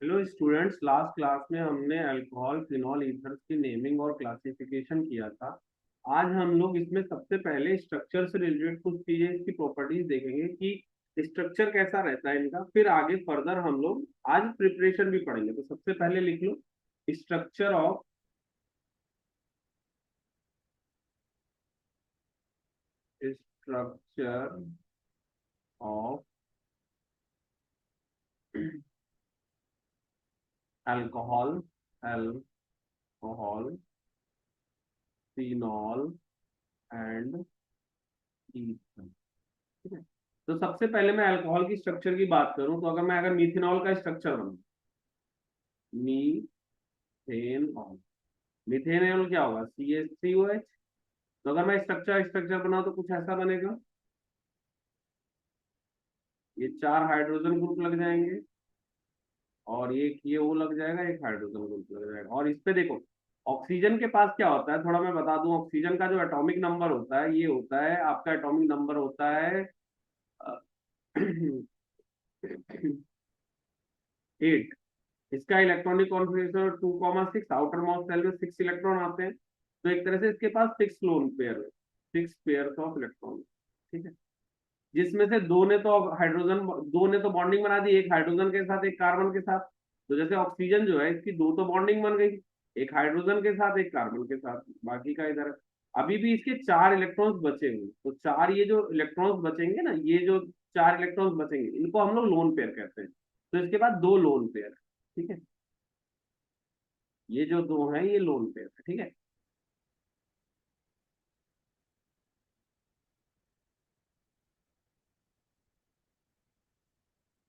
Hello students, last class में हमने alcohol phenol ethers की नेमिंग और क्लासिफिकेशन किया था। आज हम लोग इसमें सबसे पहले स्ट्रक्चर से रिलेटेड कुछ चीजें, इसकी प्रॉपर्टीज देखेंगे कि स्ट्रक्चर कैसा रहता है इनका। फिर आगे फर्दर हम लोग आज प्रिपरेशन भी पढ़ेंगे। तो सबसे पहले लिख लो structure of structure of alcohol alcohol phenol and ether. ठीक है। तो सबसे पहले मैं अल्कोहल की स्ट्रक्चर की बात करूं तो अगर मीथेनॉल का स्ट्रक्चर बनूं, मीथेनॉल, मीथेनॉल क्या होगा? CH3OH। तो अगर मैं स्ट्रक्चर स्ट्रक्चर बनाऊं तो कुछ ऐसा बनेगा। ये चार हाइड्रोजन ग्रुप लग जाएंगे और एक ये वो लग जाएगा, एक हाइड्रोजन ग्रुप लग जाएगा। और इस पे देखो, ऑक्सीजन के पास क्या होता है, थोड़ा मैं बता दूं। ऑक्सीजन का जो एटॉमिक नंबर होता है, ये होता है आपका एटॉमिक नंबर होता है 8। इसका electronic configuration 2,6, outer most shell में 6 इलेक्ट्रॉन आते हैं। तो एक तरह से इसके पास 6 लोन पेयर है, 6 पेयर ऑफ इलेक्ट्रॉन। ठीक है। जिसमें से दो ने तो बॉन्डिंग बना दी, एक हाइड्रोजन के साथ एक कार्बन के साथ। तो जैसे ऑक्सीजन जो है, इसकी दो तो बॉन्डिंग बन गई, एक हाइड्रोजन के साथ एक कार्बन के साथ, बाकी का इधर। अभी भी इसके 4 इलेक्ट्रॉन्स बचे हुए। तो चार ये जो इलेक्ट्रॉन्स बचेंगे ना, ये जो 4 इलेक्ट्रॉन्स बचेंगे, इनको हम लोग लोन पेयर कहते हैं। तो इसके बाद दो लोन पेयर। ठीक है। ये जो दो हैं ये लोन पेयर है। ठीक है।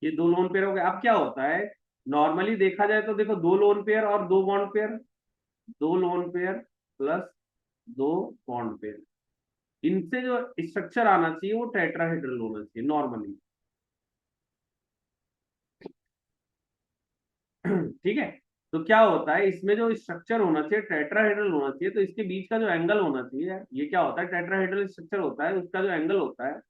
ये दो लोन पेयर हो गए। अब क्या होता है, नॉर्मली देखा जाए तो देखो, दो लोन पेयर और दो बॉन्ड पेयर, दो लोन पेयर प्लस दो बॉन्ड पेयर, इनसे जो स्ट्रक्चर आना चाहिए वो टेट्राहेड्रल होना चाहिए नॉर्मली। ठीक है। तो क्या होता है, इसमें जो स्ट्रक्चर होना चाहिए टेट्राहेड्रल होना चाहिए। तो इसके बीच का जो एंगल होना चाहिए, ये क्या होता है, टेट्राहेड्रल स्ट्रक्चर होता है, उसका जो एंगल होता है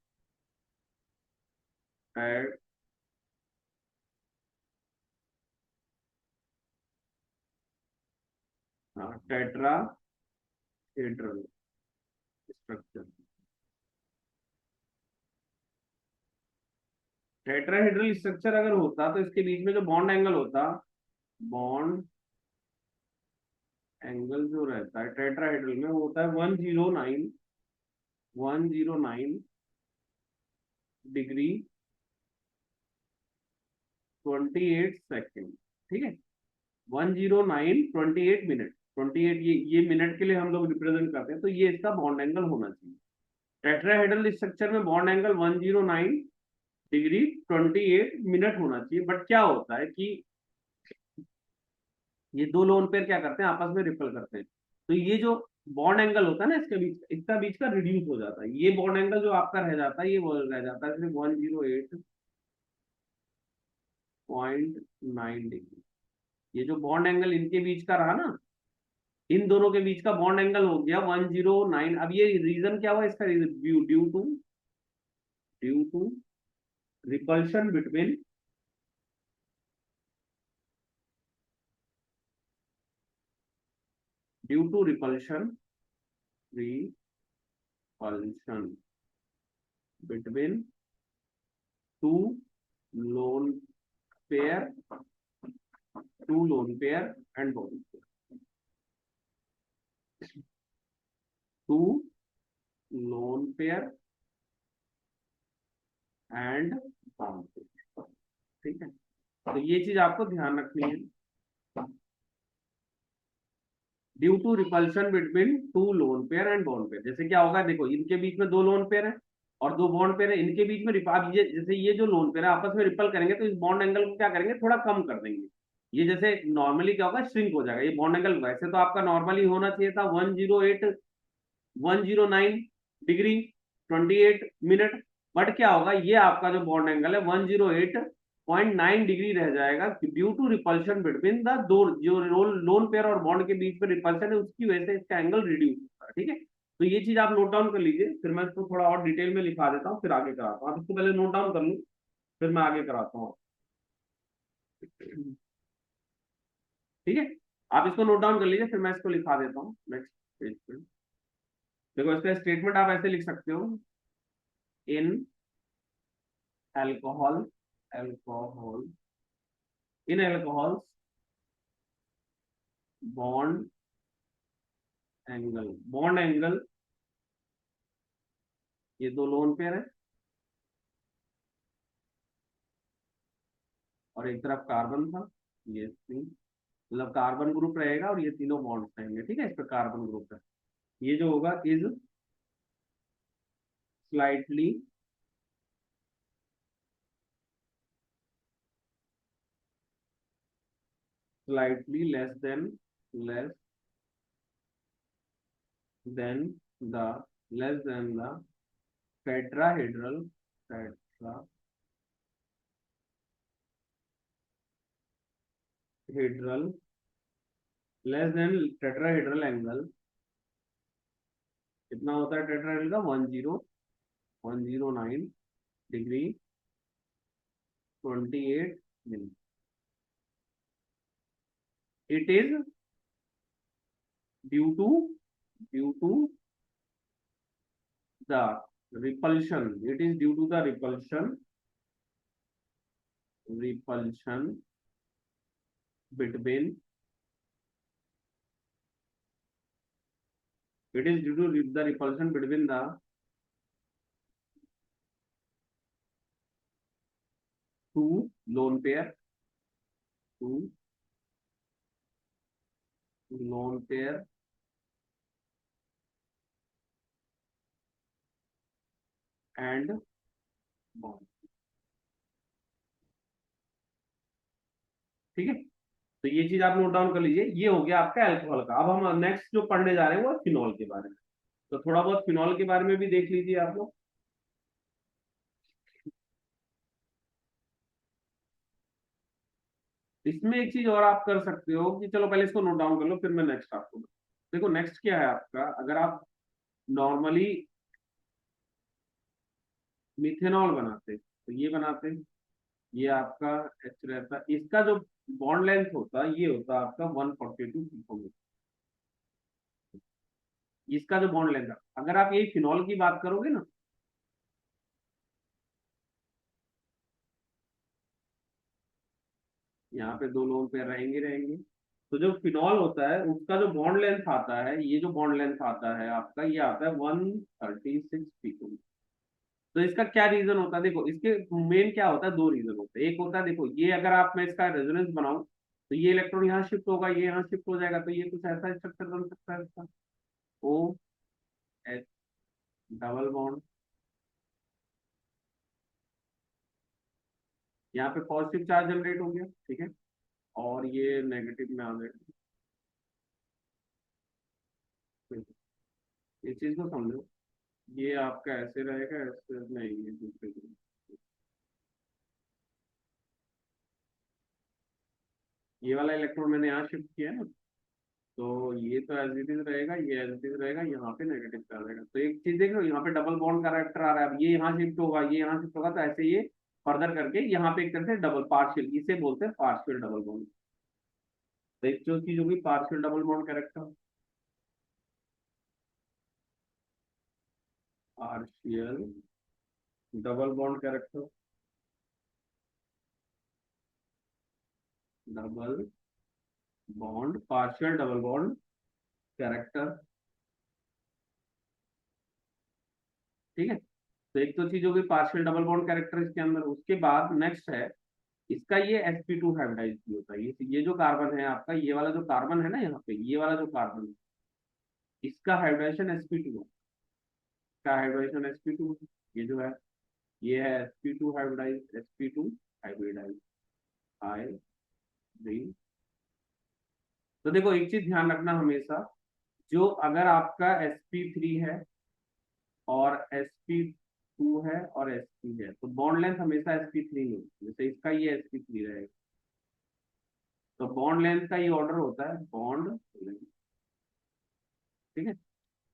टेट्राहेड्रल स्ट्रक्चर। टेट्राहेड्रल स्ट्रक्चर अगर होता तो इसके बीच में जो बॉन्ड एंगल होता, बॉन्ड एंगल जो रहता है टेट्राहेड्रल में, वो होता है 109 डिग्री 28 सेकेंड। ठीक है। 109 28 मिनट, 28, ये मिनट के लिए हम लोग रिप्रेजेंट करते हैं। तो ये इसका बॉन्ड एंगल होना चाहिए। टेट्राहेड्रल स्ट्रक्चर में बॉन्ड एंगल 109 डिग्री 28 मिनट होना चाहिए। बट क्या होता है कि ये दो लोन पेयर क्या करते हैं, आपस में रिपल करते हैं। तो ये जो बॉन्ड एंगल होता है ना इसके बीच, इसका बीच का रिड्यूस हो जाता है। ये बॉन्ड एंगल जो आपका रह जाता है, ये वो रह जाता है सिर्फ 108.9 डिग्री। ये जो बॉन्ड एंगल इनके बीच का रहा ना, इन दोनों के बीच का बॉन्ड एंगल हो गया 109। अब ये रीजन क्या हुआ इसका, due to repulsion between, due to repulsion between two lone pair two lone pair and bond pair, two lone pair and bond pair. ठीक है। तो ये चीज आपको ध्यान रखनी है, due to repulsion between two lone pair and bond pair. जैसे क्या होगा, देखो इनके बीच में दो लोन पेयर है और दो बॉन्ड पेयर है, इनके बीच में अब ये जैसे ये जो लोन पेयर है आपस में रिपल करेंगे तो इस बॉन्ड एंगल को क्या करेंगे, थोड़ा कम कर देंगे। ये जैसे नॉर्मली क्या होगा, श्रिंक हो जाएगा ये बॉन्ड एंगल। वैसे तो आपका नॉर्मली होना चाहिए था 109 डिग्री 28 मिनट। बट क्या होगा, ये आपका जो बॉन्ड एंगल है 108.9 डिग्री रह जाएगा, due to repulsion between the दो, जो लोन पेयर और बॉन्ड के बीच में रिपल्शन है उसकी वजह से इसका एंगल रिड्यूस होता है। ठीक है। तो ये चीज आप नोट डाउन कर लीजिए, फिर मैं इसको थोड़ा और डिटेल में लिखा देता हूँ, फिर आगे कराता हूँ। आप इसको पहले नोट डाउन कर लूँ, फिर मैं आगे कराता हूँ। ठीक है, आप इसको नोट डाउन कर लीजिए, फिर मैं इसको लिखा देता हूँ नेक्स्ट पेज पे। देखो इसका स्टेटमेंट आप ऐसे लिख सकते हो, in alcohol, alcohol in alcohols bond angle, bond angle, ये दो लोन पेयर है और एक तरफ कार्बन था, ये तीन, मतलब कार्बन ग्रुप रहेगा और ये तीनों बॉन्ड रहेंगे, ठीक है, इस पर कार्बन ग्रुप है। ये जो होगा is slightly slightly less than the less than the tetrahedral tetrahedral less than tetrahedral angle, कितना होता है टेट्राहेड्रल का, 109 degree 28 minute. It is due to due to the repulsion, it is due to the repulsion between, it is due to the repulsion between the two lone pair, two lone pair and bond, ठीक है। तो ये चीज आप note down कर लीजिए, ये हो गया आपका अल्कोहल का। अब हम नेक्स्ट जो पढ़ने जा रहे हैं वो फिनॉल के बारे में, तो थोड़ा बहुत फिनॉल के बारे में भी देख लीजिए आप लोग। इसमें एक चीज और आप कर सकते हो कि चलो पहले इसको नोट डाउन कर लो, फिर मैं नेक्स्ट आपको देखो नेक्स्ट क्या है आपका। अगर आप नॉर्मली मिथेनॉल बनाते तो ये बनाते, ये आपका एच रहता, इसका जो बॉन्ड लेंथ होता ये होता आपका 142 पिकोमीटर, इसका जो बॉन्ड लेंथ है। अगर आप ये फिनॉल की बात करोगे ना, यहाँ पे दो लोन पेयर रहेंगे। तो जो फिनॉल होता है उसका जो बॉन्ड लेंथ आता है, ये जो बॉन्ड लेंथ आता है आपका, ये आता है 136 पिकोमीटर। तो इसका क्या रीजन होता है, देखो इसके मेन क्या होता है, दो रीजन होते हैं। एक होता है, देखो ये अगर आप मैं इसका रेजोनेंस बनाऊं तो ये इलेक्ट्रॉन यहाँ शिफ्ट होगा, ये यहाँ शिफ्ट हो जाएगा, तो ये कुछ ऐसा स्ट्रक्चर बन सकता है इसका, ओ एच डबल बॉन्ड, यहाँ पे पॉजिटिव चार्ज जनरेट हो गया, ठीक है, और ये नेगेटिव में आ गया। इस चीज को समझो, ये आपका ऐसे रहेगा, ऐसे नहीं, ये दूसरे ये वाला इलेक्ट्रॉन मैंने यहाँ शिफ्ट किया है ना, तो ये तो एज इट इज रहेगा, ये एज इट इज रहेगा, यहाँ पे नेगेटिव चार्ज रहेगा। तो एक चीज देख लो, यहाँ पे डबल बॉन्ड का कैरेक्टर आ रहा है, अब ये यहाँ शिफ्ट होगा, ये यहाँ शिफ्ट होगा, तो ऐसे ये फर्दर करके यहाँ पे एक तरह से डबल पार्शियल, इसे बोलते हैं पार्शियल डबल बॉन्ड। तो एक जो चीज होगी partial double bond character, partial double bond character, double bond partial double bond character, ठीक है। तो एक तो चीज होगी पार्शियल डबल बॉन्ड कैरेक्टर इसके अंदर। उसके बाद नेक्स्ट है इसका, ये sp2 हाइब्रिडाइज भी होता है। ये जो कार्बन है आपका, ये वाला जो कार्बन है ना यहाँ पे, ये वाला जो कार्बन है, इसका हाइब्रिडाइजेशन sp2 है, इसका हाइब्रिडाइजेशन sp2 है। ये जो है ये है sp2 hybridise, sp2 hybridise hybrid. तो देखो एक चीज ध्यान रखना हमेशा, जो अगर आपका sp3 है और sp2 है और sp है, तो बॉन्ड लेंथ हमेशा sp3 में होती है। जैसे इसका ये sp3 रहेगा, तो बॉन्ड लेंथ का ये ऑर्डर होता है बॉन्ड लेंथ, ठीक है।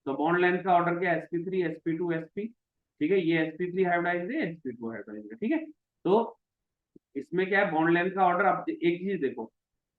तो बॉन्ड लेंथ का ऑर्डर क्या है, sp3 sp2 sp, ठीक है। ये sp3 हाइब्रिडाइज है, sp2 हाइब्रिडाइज है, ठीक है। तो इसमें क्या है, बॉन्ड लेंथ का ऑर्डर। आप एक चीज देखो,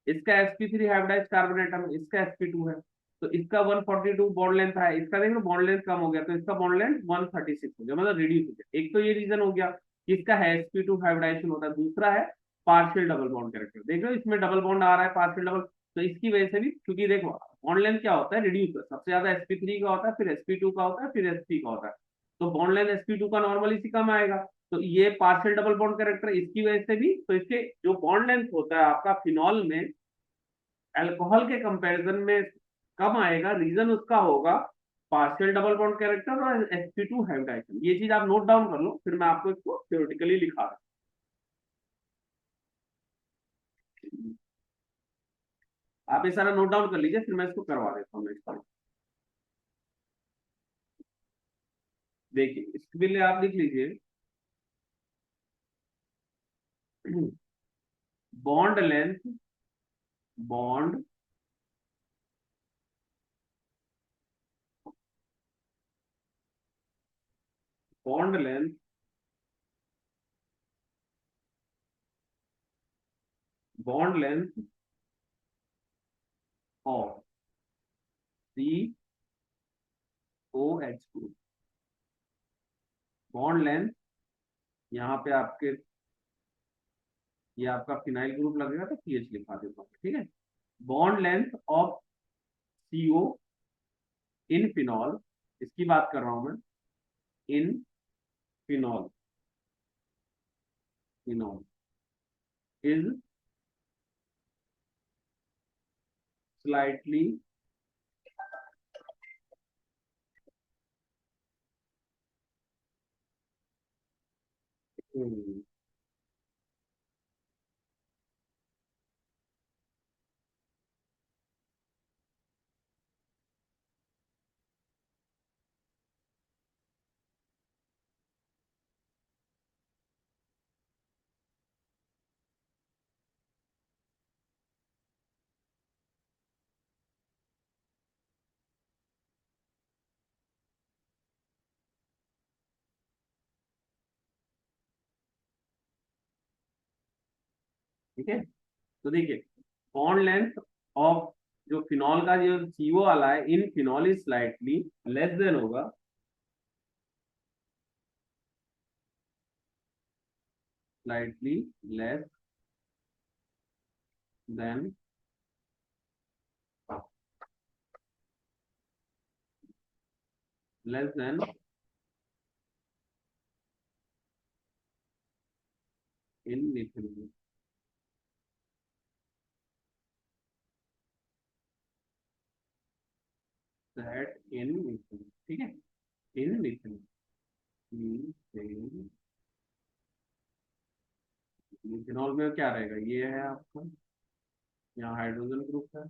इसका sp3 हाइब्रिडाइज्ड कार्बन एटम, इसका sp2 है, तो इसका 142 बॉन्ड लेंथ है, इसका देख लो बॉन्ड लेंथ कम हो गया, तो इसका बॉन्ड लेंथ 136 हो गया, मतलब रिड्यूस हो गया। एक तो ये रीजन हो गया कि इसका है sp2 हाइब्रिडाइजेशन होता है, दूसरा है पार्शियल डबल बॉन्ड कैरेक्टर। देख लो इसमें डबल बॉन्ड आ रहा है पार्शियल डबल, तो इसकी वजह से भी, क्योंकि देखो बॉन्ड लेंथ क्या होता है, रिड्यूस सबसे ज्यादा sp3 का होता है, फिर sp2 का होता है, फिर sp का होता है, तो बॉन्ड लेंथ sp2 का नॉर्मली से कम आएगा, तो ये पार्शियल डबल बॉन्ड कैरेक्टर इसकी वजह से भी, तो इसके जो बॉन्ड लेंथ होता है आपका फिनॉल में अल्कोहल के कंपैरिजन में कम आएगा, रीजन उसका होगा पार्शियल डबल बॉन्ड कैरेक्टर और sp2 हाइब्रिडाइजेशन। ये चीज आप नोट डाउन कर लो, फिर मैं आपको इसको थ्योरेटिकली लिखा रहा हूँ। आप ये सारा नोट डाउन कर लीजिए, फिर मैं इसको करवा देता हूँ नेक्स्ट टाइम। देखिए इसके लिए आप लिख लीजिए bond length, bond bond length bond length of COH group, bond length यहाँ पे आपके, ये आपका फिनाइल ग्रुप लगेगा तो पीएच लिखा देता हूँ, ठीक है। Bond length of CO in phenol, इसकी बात कर रहा हूं मैं, in phenol, phenol is slightly ठीक है। तो देखिए बॉन्ड लेंथ ऑफ जो फिनॉल का जो CO वाला है in phenol is slightly less than होगा, slightly less than less than in methyl, that in methyl, ठीक है, इन मिथिल, मिथेनॉल में क्या रहेगा, ये है आपका, यहाँ हाइड्रोजन ग्रुप है,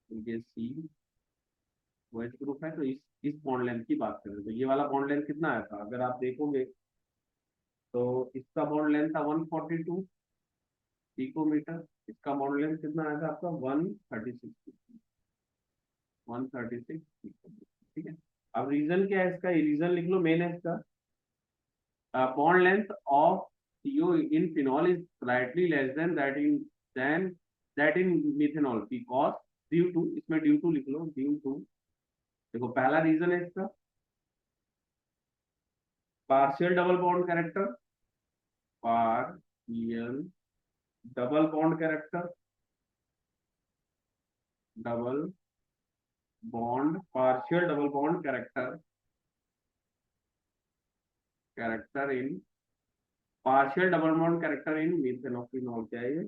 ये COH ग्रुप है, तो इस बॉन्ड लेंथ की बात करें तो ये वाला बॉन्ड लेंथ कितना आया था, अगर आप देखोगे तो इसका बॉन्ड लेंथ था 142 पिकोमीटर, इसका बॉन्ड लेंथ कितना आया था आपका 136 ठीक है। अब रीजन क्या है इसका, ये रीजन लिख लो मेन है इसका, bond length of CO in phenol is slightly less than that in methanol because due to, इसमें ड्यू टू लिख लो, ड्यू टू, देखो पहला रीजन है इसका partial double bond character, partial double bond character, double bond partial double bond character, character in partial double bond character in methanol, क्या है ये,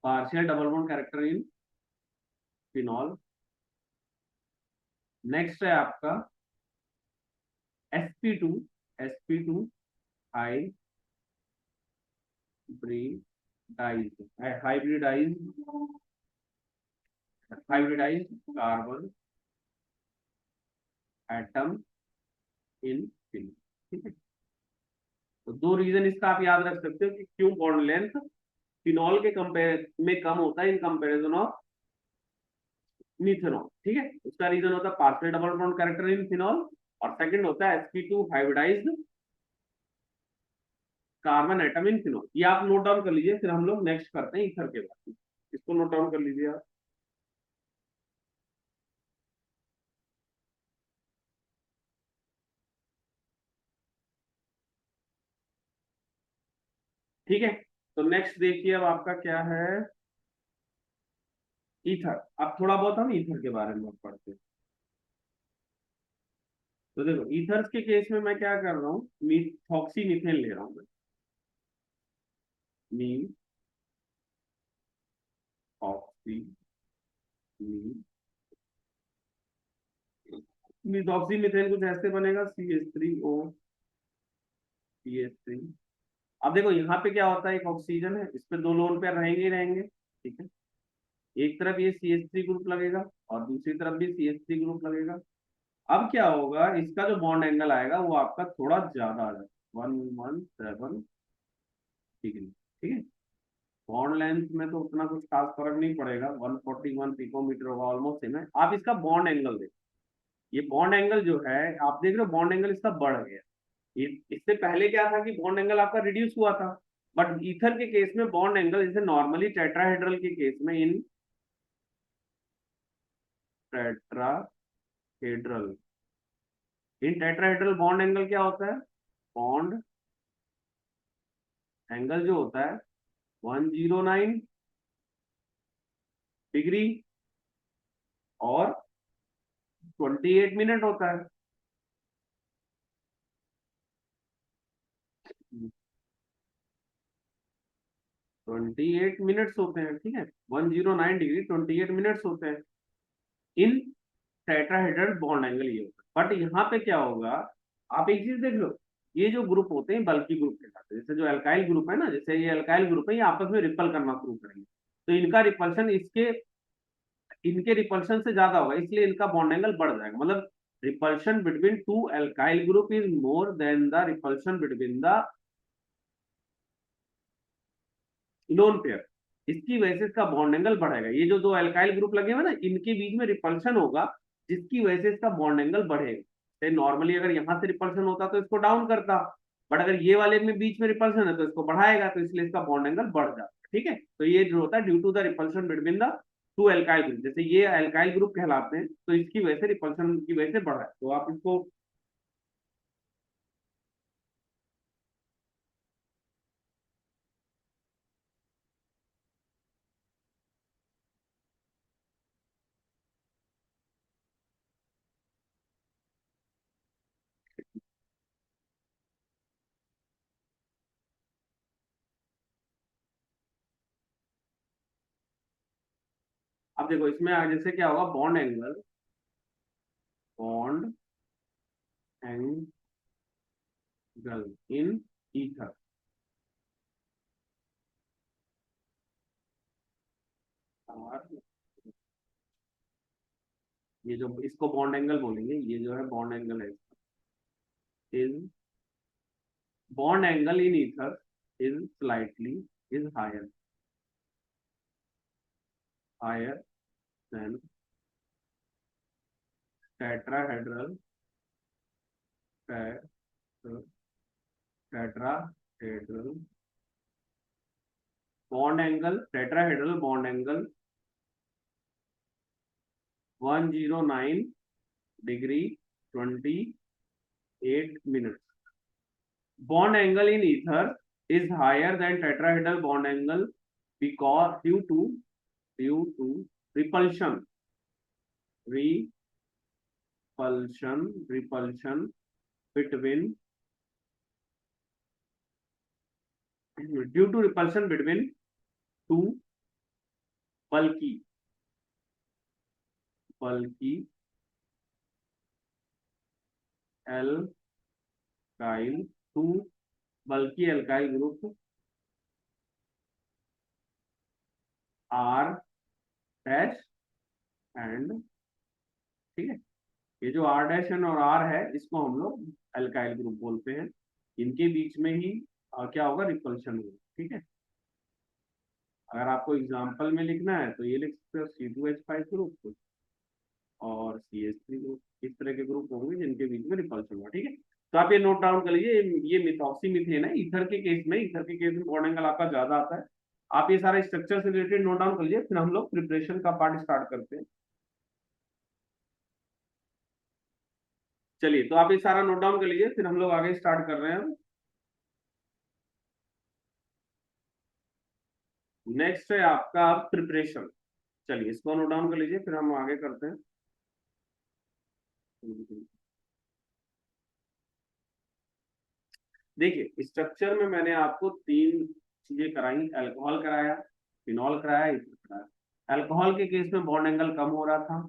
partial double bond character in phenol. Next है आपका sp2, sp2 hybridise hybridise carbon atom in phenol, ठीक है। तो दो reason इसका आप याद रख सकते हो कि क्यों बॉन्ड लेंथ फिनॉल के कंपेयर में कम होता है इन कंपैरिजन ऑफ मिथेनॉल, ठीक है। उसका रीजन होता है partial double bond character in phenol, और सेकंड होता है sp2 हाइब्रिडाइज्ड कार्बन एटम इन फिनोल। ये आप नोट डाउन कर लीजिए, फिर हम लोग नेक्स्ट करते हैं ईथर के बारे में। इसको नोट डाउन कर लीजिए आप। ठीक है, तो नेक्स्ट देखिए अब आपका क्या है, ईथर। अब थोड़ा बहुत हम ईथर के बारे में पढ़ते हैं। तो देखो ईथर्स के केस में मैं क्या कर रहा हूँ, मिथॉक्सी मीथेन ले रहा हूँ मैं। मीन ऑक्सी मिथॉक्सी मीथेन कुछ ऐसे बनेगा, CH3O CH3। अब देखो यहाँ पे क्या होता है, एक ऑक्सीजन है, इस पे दो लोन पेयर रहेंगे ही रहेंगे, ठीक है। एक तरफ ये CH3 ग्रुप लगेगा और दूसरी तरफ भी CH3 ग्रुप लगेगा। अब क्या होगा, इसका जो बॉन्ड एंगल आएगा वो आपका थोड़ा ज्यादा आ जाएगा, 117 डिग्री, ठीक है। बॉन्ड लेंथ में तो उतना कुछ खास फर्क नहीं पड़ेगा, 141 पिकोमीटर होगा, ऑलमोस्ट सेम है। आप इसका बॉन्ड एंगल देखो, ये बॉन्ड एंगल जो है, आप देख रहे हो बॉन्ड एंगल इसका बढ़ गया। ये इससे पहले क्या था कि बॉन्ड एंगल आपका रिड्यूस हुआ था। बट ईथर के केस में बॉन्ड एंगल, जैसे नॉर्मली टेट्राहेड्रल के केस में, इन टेट्राहेड्रल इन टेट्राहेड्रल बॉन्ड एंगल क्या होता है, बॉन्ड एंगल जो होता है 109 डिग्री और 28 मिनट होता है। 28 मिनट्स होते हैं, ठीक है। 109 डिग्री 28 मिनट्स होते हैं इन टेट्राहेड्रल बॉन्ड एंगल, ये होता है। बट यहाँ पे क्या होगा, आप एक चीज देख लो, ये जो ग्रुप होते हैं बल्कि ग्रुप कहलाते हैं। जैसे जो अल्काइल ग्रुप है ना, जैसे ये अल्काइल ग्रुप है, ये आपस में रिपल करना शुरू करेंगे, तो इनका रिपल्शन इसके इनके रिपल्शन से ज्यादा होगा, इसलिए इनका बॉन्ड एंगल बढ़ जाएगा। मतलब repulsion between to alkyl group is more than the repulsion between the lone pair. इसकी वजह से इसका बॉन्ड एंगल बढ़ेगा। ये जो दो अल्काइल ग्रुप लगे हुए ना, इनके बीच में रिपल्शन होगा, जिसकी वजह से इसका बॉन्ड एंगल बढ़ेगा। नॉर्मली अगर यहाँ से रिपल्शन होता तो इसको डाउन करता, बट अगर ये वाले में बीच में रिपल्शन है तो इसको बढ़ाएगा, तो इसलिए इसका बॉन्ड एंगल बढ़ जाता है, ठीक है। तो ये जो होता है due to the repulsion between the two alkyl group, जैसे ये अल्काइल ग्रुप कहलाते हैं, तो इसकी वजह से रिपल्शन की वजह से बढ़ा है, तो आप इसको। अब देखो इसमें जैसे क्या होगा, बॉन्ड एंगल इन ईथर। और ये जो इसको बॉन्ड एंगल बोलेंगे, ये जो है बॉन्ड एंगल है, is bond angle in ether is slightly is higher than tetrahedral tetrahedral bond angle 109 degree 28 minute. Bond angle in ether is higher than tetrahedral bond angle because due to repulsion repulsion between due to repulsion between two bulky bulky alkyl two bulky alkyl group R dash and, ठीक है। ये जो R dash और R है, इसको हम लोग alkyl group बोलते हैं। इनके बीच में ही क्या होगा, रिपल्शन होगा, ठीक है। अगर आपको एग्जाम्पल में लिखना है तो ये लिख सकते हो, C2H5 ग्रुप और CH3 ग्रुप, इस तरह के ग्रुप होंगे जिनके बीच में रिपल्शन होगा, ठीक है। तो आप ये नोट डाउन कर लीजिए, ये मिथॉक्सी मीथेन है। ईथर के केस में, बॉन्ड एंगल आपका ज्यादा आता है। आप ये सारा स्ट्रक्चर से रिलेटेड नोट डाउन कर लीजिए, फिर हम लोग प्रिपरेशन का पार्ट स्टार्ट करते हैं। चलिए, तो आप ये सारा नोट डाउन कर लीजिए, फिर हम लोग आगे स्टार्ट कर रहे हैं। नेक्स्ट है आपका प्रिपरेशन। चलिए, इसको नोट डाउन कर लीजिए, फिर हम आगे करते हैं। देखिए, स्ट्रक्चर में मैंने आपको तीन चीजें कराई। अल्कोहल कराया, फिनॉल कराया, ईथर कराया। अल्कोहल के केस में बॉन्ड एंगल कम हो रहा था,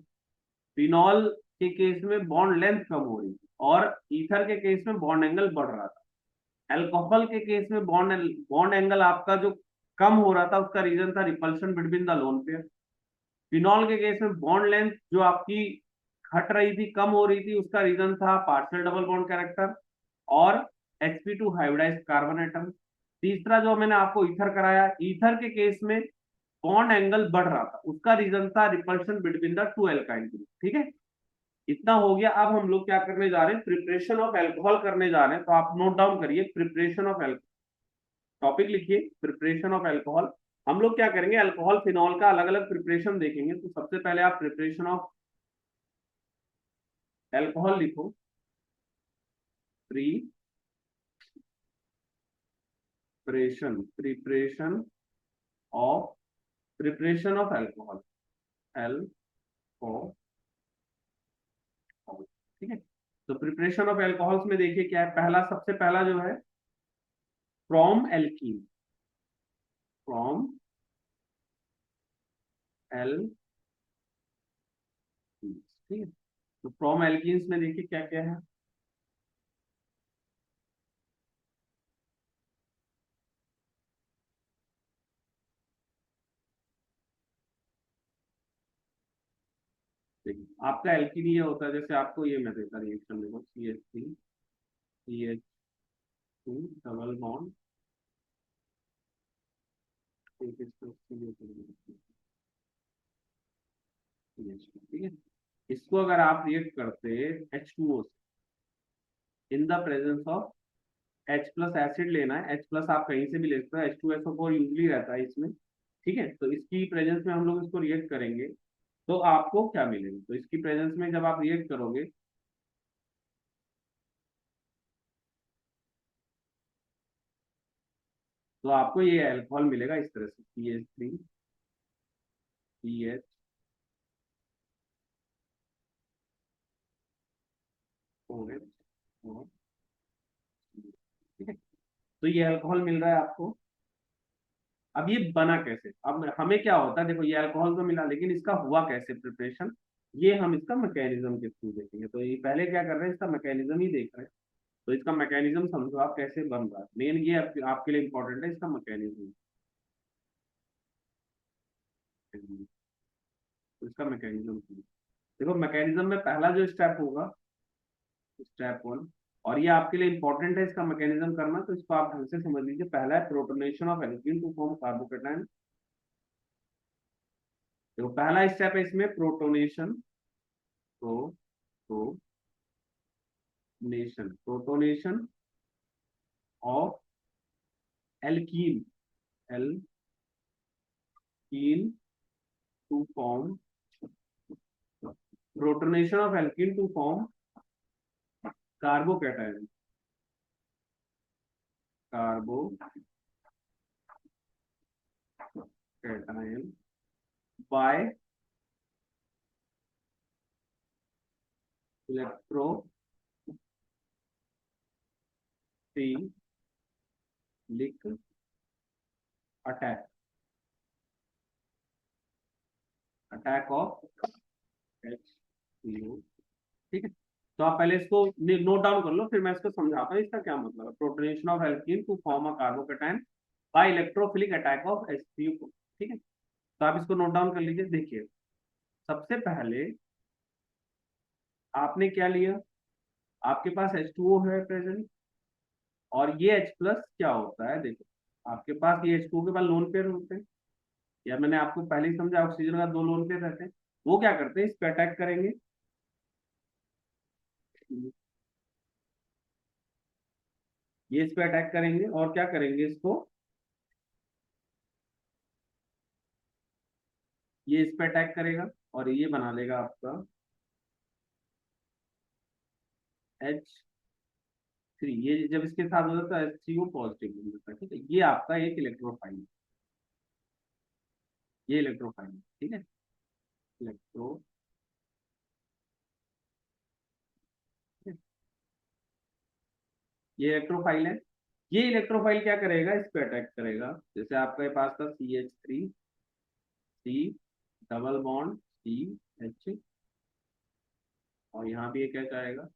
फिनॉल के केस में बॉन्ड लेंथ कम हो रही थी, और ईथर के केस में बॉन्ड एंगल बढ़ रहा था। अल्कोहल के केस में बॉन्ड बॉन्ड एंगल आपका जो कम हो रहा था, उसका रीजन था repulsion between the lone pair. Phenol के केस में बॉन्ड लेंथ जो आपकी घट रही थी, कम हो रही थी, उसका रीजन था पार्शियल डबल बॉन्ड कैरेक्टर और sp2 हाइब्रिडाइज्ड कार्बन एटम। तीसरा जो मैंने आपको ईथर कराया, ईथर के केस में बॉन्ड एंगल बढ़ रहा था, उसका रीजन था repulsion between the to alkyl group. ठीक है, इतना हो गया। अब हम लोग क्या करने जा रहे हैं, प्रिपरेशन ऑफ एल्कोहल करने जा रहे हैं। तो आप नोट डाउन करिए, प्रिपरेशन ऑफ एल्कोहल, टॉपिक लिखिए प्रिपरेशन ऑफ एल्कोहल। हम लोग क्या करेंगे, अल्कोहल फिनॉल का अलग अलग प्रिपरेशन देखेंगे। तो सबसे पहले आप प्रिपरेशन ऑफ एल्कोहल लिखो, प्रिपरेशन ऑफ एल्कोहल, एल्कोहल। ठीक है, तो प्रिपरेशन ऑफ एल्कोहल्स में देखिए क्या है। पहला, सबसे पहला जो है फ्रॉम एल्कीन, फ्रॉम एल, ठीक है। तो फ्रॉम एल्कीन्स में देखिए क्या क्या है। देखिए, आपका एल्कीन ये होता है, जैसे आपको ये मैं देता रिएक्शन देखो, CH3 डबल बॉन्ड, ठीक है। इसको अगर आप रिएक्ट करते H2O से in the presence of H plus acid लेना है, H प्लस आप कहीं से भी ले सकते हो, H2SO4 यूजली रहता है इसमें। ठीक है, तो इसकी प्रेजेंस में हम लोग इसको रिएक्ट करेंगे, तो आपको क्या मिलेगा। तो इसकी प्रेजेंस में जब आप रिएक्ट करोगे, तो आपको ये अल्कोहल मिलेगा इस तरह से, CH3CH4, ठीक है। तो ये अल्कोहल मिल रहा है आपको। अब ये बना कैसे, अब हमें क्या होता है, देखो ये अल्कोहल तो मिला, लेकिन इसका हुआ कैसे प्रिपरेशन, ये हम इसका मैकेनिज्म के थ्रू देखेंगे। तो ये पहले क्या कर रहे हैं, इसका मैकेनिज्म ही देख रहे हैं। तो इसका मैकेनिज्म समझो आप कैसे बन रहा है, मेन ये आपके लिए इंपॉर्टेंट है, इसका मैकेनिज्म। तो इसका मैकेनिज्म देखो, मैकेनिज्म में पहला जो स्टेप होगा, स्टेप 1, और ये आपके लिए इंपॉर्टेंट है इसका मैकेनिज्म करना, तो इसको आप ढंग से समझ लीजिए। पहला है protonation of alkene to form carbocation. देखो, पहला स्टेप है इसमें protonation, protonation of alkene, alkene to form, protonation of alkene to form carbocation, carbocation by electrophilic attack, attack of HCO। ठीक है, तो आप पहले इसको नोट डाउन कर लो, फिर मैं इसको समझाता हूँ इसका क्या मतलब है। Protonation of alkene to form a carbocation by electrophilic attack of HCO। ठीक है, तो आप इसको नोट डाउन कर लीजिए। देखिए, सबसे पहले आपने क्या लिया, आपके पास H2O है प्रेजेंट, और ये H प्लस क्या होता है, देखो आपके पास ये H2O के पास लोन पेयर होते हैं, या मैंने आपको पहले ही समझा, ऑक्सीजन का दो लोन पेयर रहते हैं। वो क्या करते हैं, इस पे अटैक करेंगे, ये इस पे अटैक करेंगे और क्या करेंगे इसको, ये इस पे अटैक करेगा और ये बना लेगा आपका H3। ये जब इसके साथ होता है तो H3 को पॉजिटिव बन जाता है, ठीक है। ये आपका एक इलेक्ट्रोफाइल, ये इलेक्ट्रोफाइल, ठीक है। इलेक्ट्रो, ये इलेक्ट्रोफाइल है। ये इलेक्ट्रोफाइल क्या करेगा, इस पे अटैक करेगा। जैसे आपके पास था CH3 C double bond CH, और यहाँ भी ये क्या जाएगा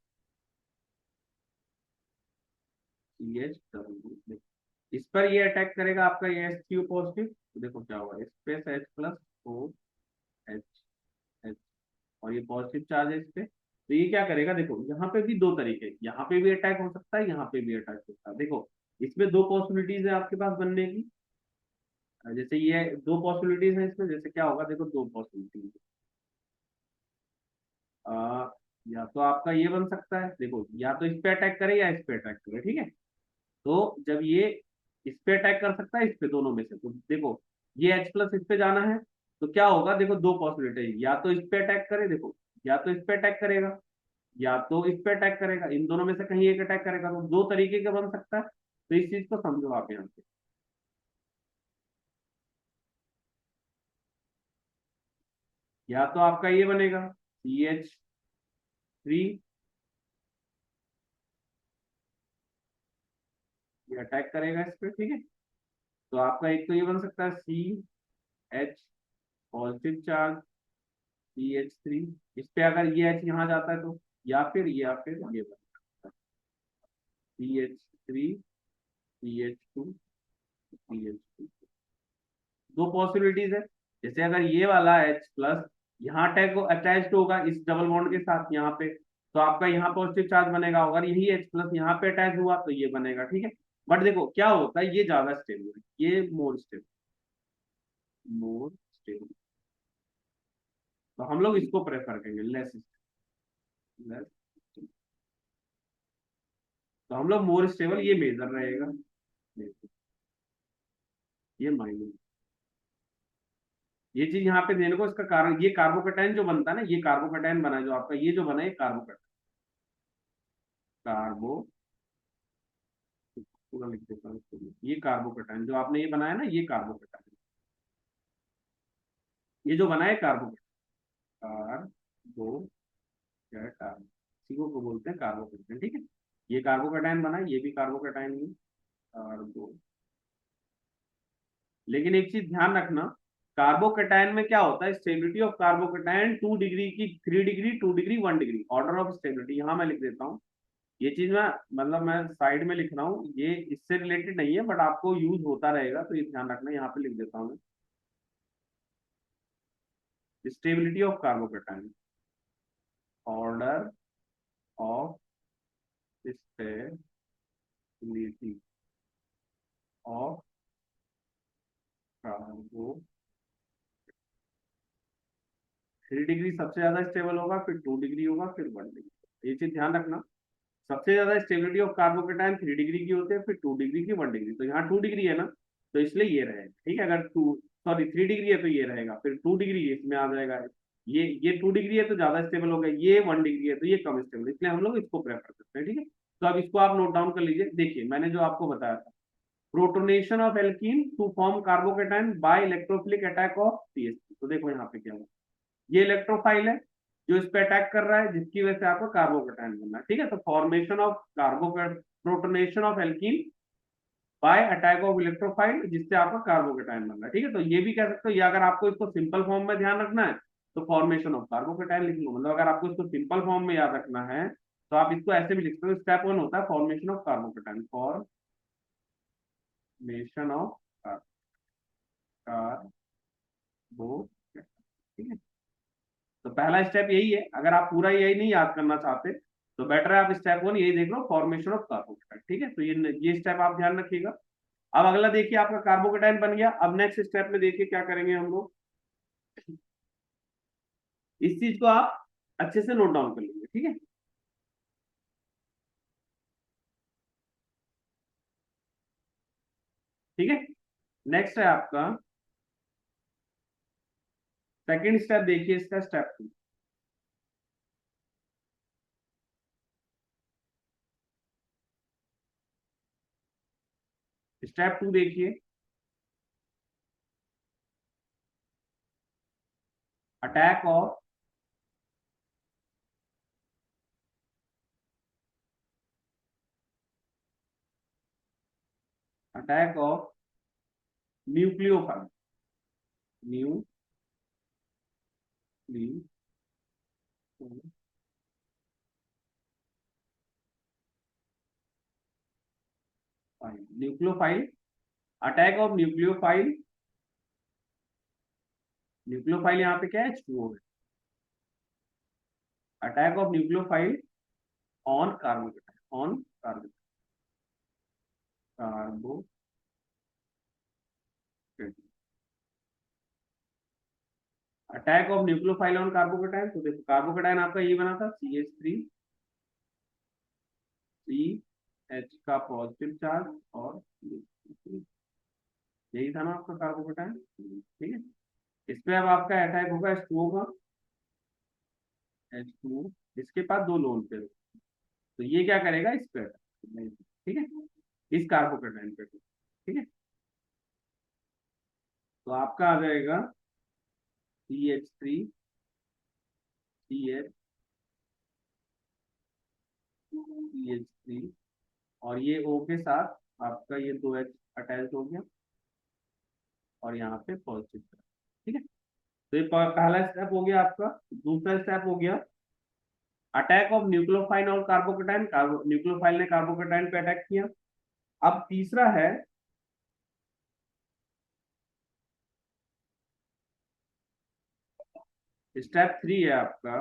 CH डबल बॉन्ड। इस पर ये अटैक करेगा आपका ये H3 पॉजिटिव, तो देखो क्या हुआ, स्पेस H प्लस OH, और ये पॉजिटिव चार्ज है इस पे। तो ये क्या करेगा, देखो यहाँ पे भी दो तरीके, यहाँ पे भी अटैक हो सकता है, यहाँ पे भी अटैक हो सकता है। देखो इसमें दो पॉसिबिलिटीज है आपके पास बनने की। जैसे ये दो पॉसिबिलिटीज है इसमें, जैसे क्या होगा, देखो दो पॉसिबिलिटीज, आ, या तो आपका ये बन सकता है, देखो या तो इस पे अटैक करे या इस पे अटैक करे, ठीक है। तो जब ये इस पे अटैक कर सकता है, इस पे, दोनों में से, तो देखो ये H प्लस इस पे जाना है, तो क्या होगा, देखो दो पॉसिबिलिटी, या तो इस पे अटैक करे, देखो या तो इस पे अटैक करेगा या तो इस पे अटैक करेगा, इन दोनों में से कहीं एक अटैक करेगा, तो दो तरीके का बन सकता है। तो इस चीज को समझो आप यहाँ पे, या तो आपका ये बनेगा CH3, ये अटैक करेगा इस पे, ठीक है। तो आपका एक तो ये बन सकता है CH पॉजिटिव चार्ज CH3, इस पे अगर ये H यहाँ जाता है तो, या फिर ये बन सकता है CH3 CH2 CH2। दो पॉसिबिलिटीज है। जैसे अगर ये वाला H प्लस यहाँ अटैक अटैच्ड होगा इस डबल बॉन्ड के साथ यहाँ पे, तो आपका यहाँ पॉजिटिव चार्ज बनेगा। अगर यही H प्लस यहाँ पे अटैच हुआ तो ये बनेगा, ठीक है। बट देखो क्या होता है, ये ज्यादा स्टेबल है, ये मोर स्टेबल, मोर स्टेबल। तो हम लोग इसको प्रेफर करेंगे, लेस लेस। तो हम लोग मोर स्टेबल ये मेजर रहेगा, ये माइनस। ये चीज यहाँ पे देने को, इसका कारण, ये कार्बोकेटाइन जो बनता है ना, ये कार्बोकेटाइन बना है जो आपका, ये जो बना है कार्बोकेटाइन, कार्बो, पूरा लिख देता हूँ इसको, ये कार्बोकेटाइन जो आपने ये बनाया ना, ये कार्बोकेटाइन, ये जो बना है कार्बोकेटाइन, कार्बोकेटाइन, इसी को बोलते हैं कार्बोकेटाइन, ठीक है। ये कार्बोकेटाइन बना है, ये भी कार्बोकेटाइन ही, कार्बो। लेकिन एक चीज ध्यान रखना, कार्बोकेटाइन में क्या होता है, स्टेबिलिटी ऑफ कार्बोकेटाइन 2 डिग्री की, 3 degree, 2 degree, 1 degree, order of stability, यहाँ मैं लिख देता हूँ। ये चीज मैं, मतलब मैं साइड में लिख रहा हूँ, ये इससे रिलेटेड नहीं है बट आपको यूज होता रहेगा, तो ये ध्यान रखना, यहाँ पे लिख देता हूँ। Stability of carbocation, order of stability of कार्बो, 3 degree सबसे ज्यादा स्टेबल होगा, फिर 2 डिग्री होगा, फिर 1 डिग्री। ये चीज ध्यान रखना, सबसे ज्यादा स्टेबिलिटी ऑफ कार्बोकेटाइन 3 डिग्री की होती है, फिर 2 डिग्री की, 1 डिग्री। तो यहाँ 2 डिग्री है ना, तो इसलिए ये रहेगा, ठीक है। अगर टू, सॉरी 3 डिग्री है तो ये रहेगा, फिर 2 डिग्री इसमें आ जाएगा। ये 2 डिग्री है तो ज्यादा स्टेबल हो गया, ये 1 डिग्री है तो ये कम स्टेबल, इसलिए हम लोग इसको प्रेफर करते हैं, ठीक है। तो अब इसको आप नोट डाउन कर लीजिए। देखिए मैंने जो आपको बताया था, protonation of alkene to form carbocation by electrophilic attack of CH3। तो देखो यहाँ पे क्या हुआ, ये इलेक्ट्रोफाइल है जो इस पे अटैक कर रहा है, जिसकी वजह से आपको कार्बोकेटाइन बनना है, ठीक है। तो formation of carbocation, protonation of alkene by attack of electrophile, जिससे आपका कार्बोकेटाइन बन रहा है, ठीक है। तो ये भी कह सकते हो, या अगर आपको इसको सिंपल फॉर्म में ध्यान रखना है तो फॉर्मेशन ऑफ कार्बोकेटाइन लिख लो। मतलब अगर आपको इसको सिंपल फॉर्म में याद रखना है तो आप इसको ऐसे भी लिख सकते हो, स्टेप 1 होता है formation of carbocation, formation of carbocation, ठीक है। तो पहला स्टेप यही है, अगर आप पूरा यही नहीं याद करना चाहते तो बेटर है आप स्टेप 1 यही देख लो, फॉर्मेशन ऑफ कार्बोकेटाइन, ठीक है। तो ये स्टेप आप ध्यान रखिएगा। अब अगला देखिए, आपका कार्बोकेटाइन बन गया। अब नेक्स्ट स्टेप में देखिए क्या करेंगे हम लोग, इस चीज को आप अच्छे से नोट डाउन कर लीजिए, ठीक है। ठीक है। नेक्स्ट है आपका सेकेंड स्टेप, देखिए इसका स्टेप 2। स्टेप 2 देखिए, attack of nucleophile, nucleophile, attack of nucleophile. Nucleophile यहाँ पे क्या है, H2O है। Attack of nucleophile on carbocation, carbocation. Attack of nucleophile on carbocation, तो देखो कार्बोकेटाइन आपका ये बना था CH3, CH का पॉजिटिव चार्ज और CH3, यही था ना आपका कार्बोकेटाइन। ठीक है, इस पे अब आपका अटैक होगा H2O का, H2O, इसके पास दो लोन पे, तो ये क्या करेगा, इस पे attack, ठीक है, इस कार्बोकेटाइन पे, ठीक है। तो आपका आ जाएगा CH3, CH, CH3, और ये O के साथ आपका ये दो H अटैच हो गया, और यहाँ पे पॉजिटिव, ठीक है। तो ये पहला स्टेप हो गया आपका। दूसरा स्टेप हो गया अटैक ऑफ न्यूक्लियोफाइल और कार्बोकेटाइन, न्यूक्लियोफाइल ने कार्बोकेटाइन पे अटैक किया। अब तीसरा है स्टेप 3 है आपका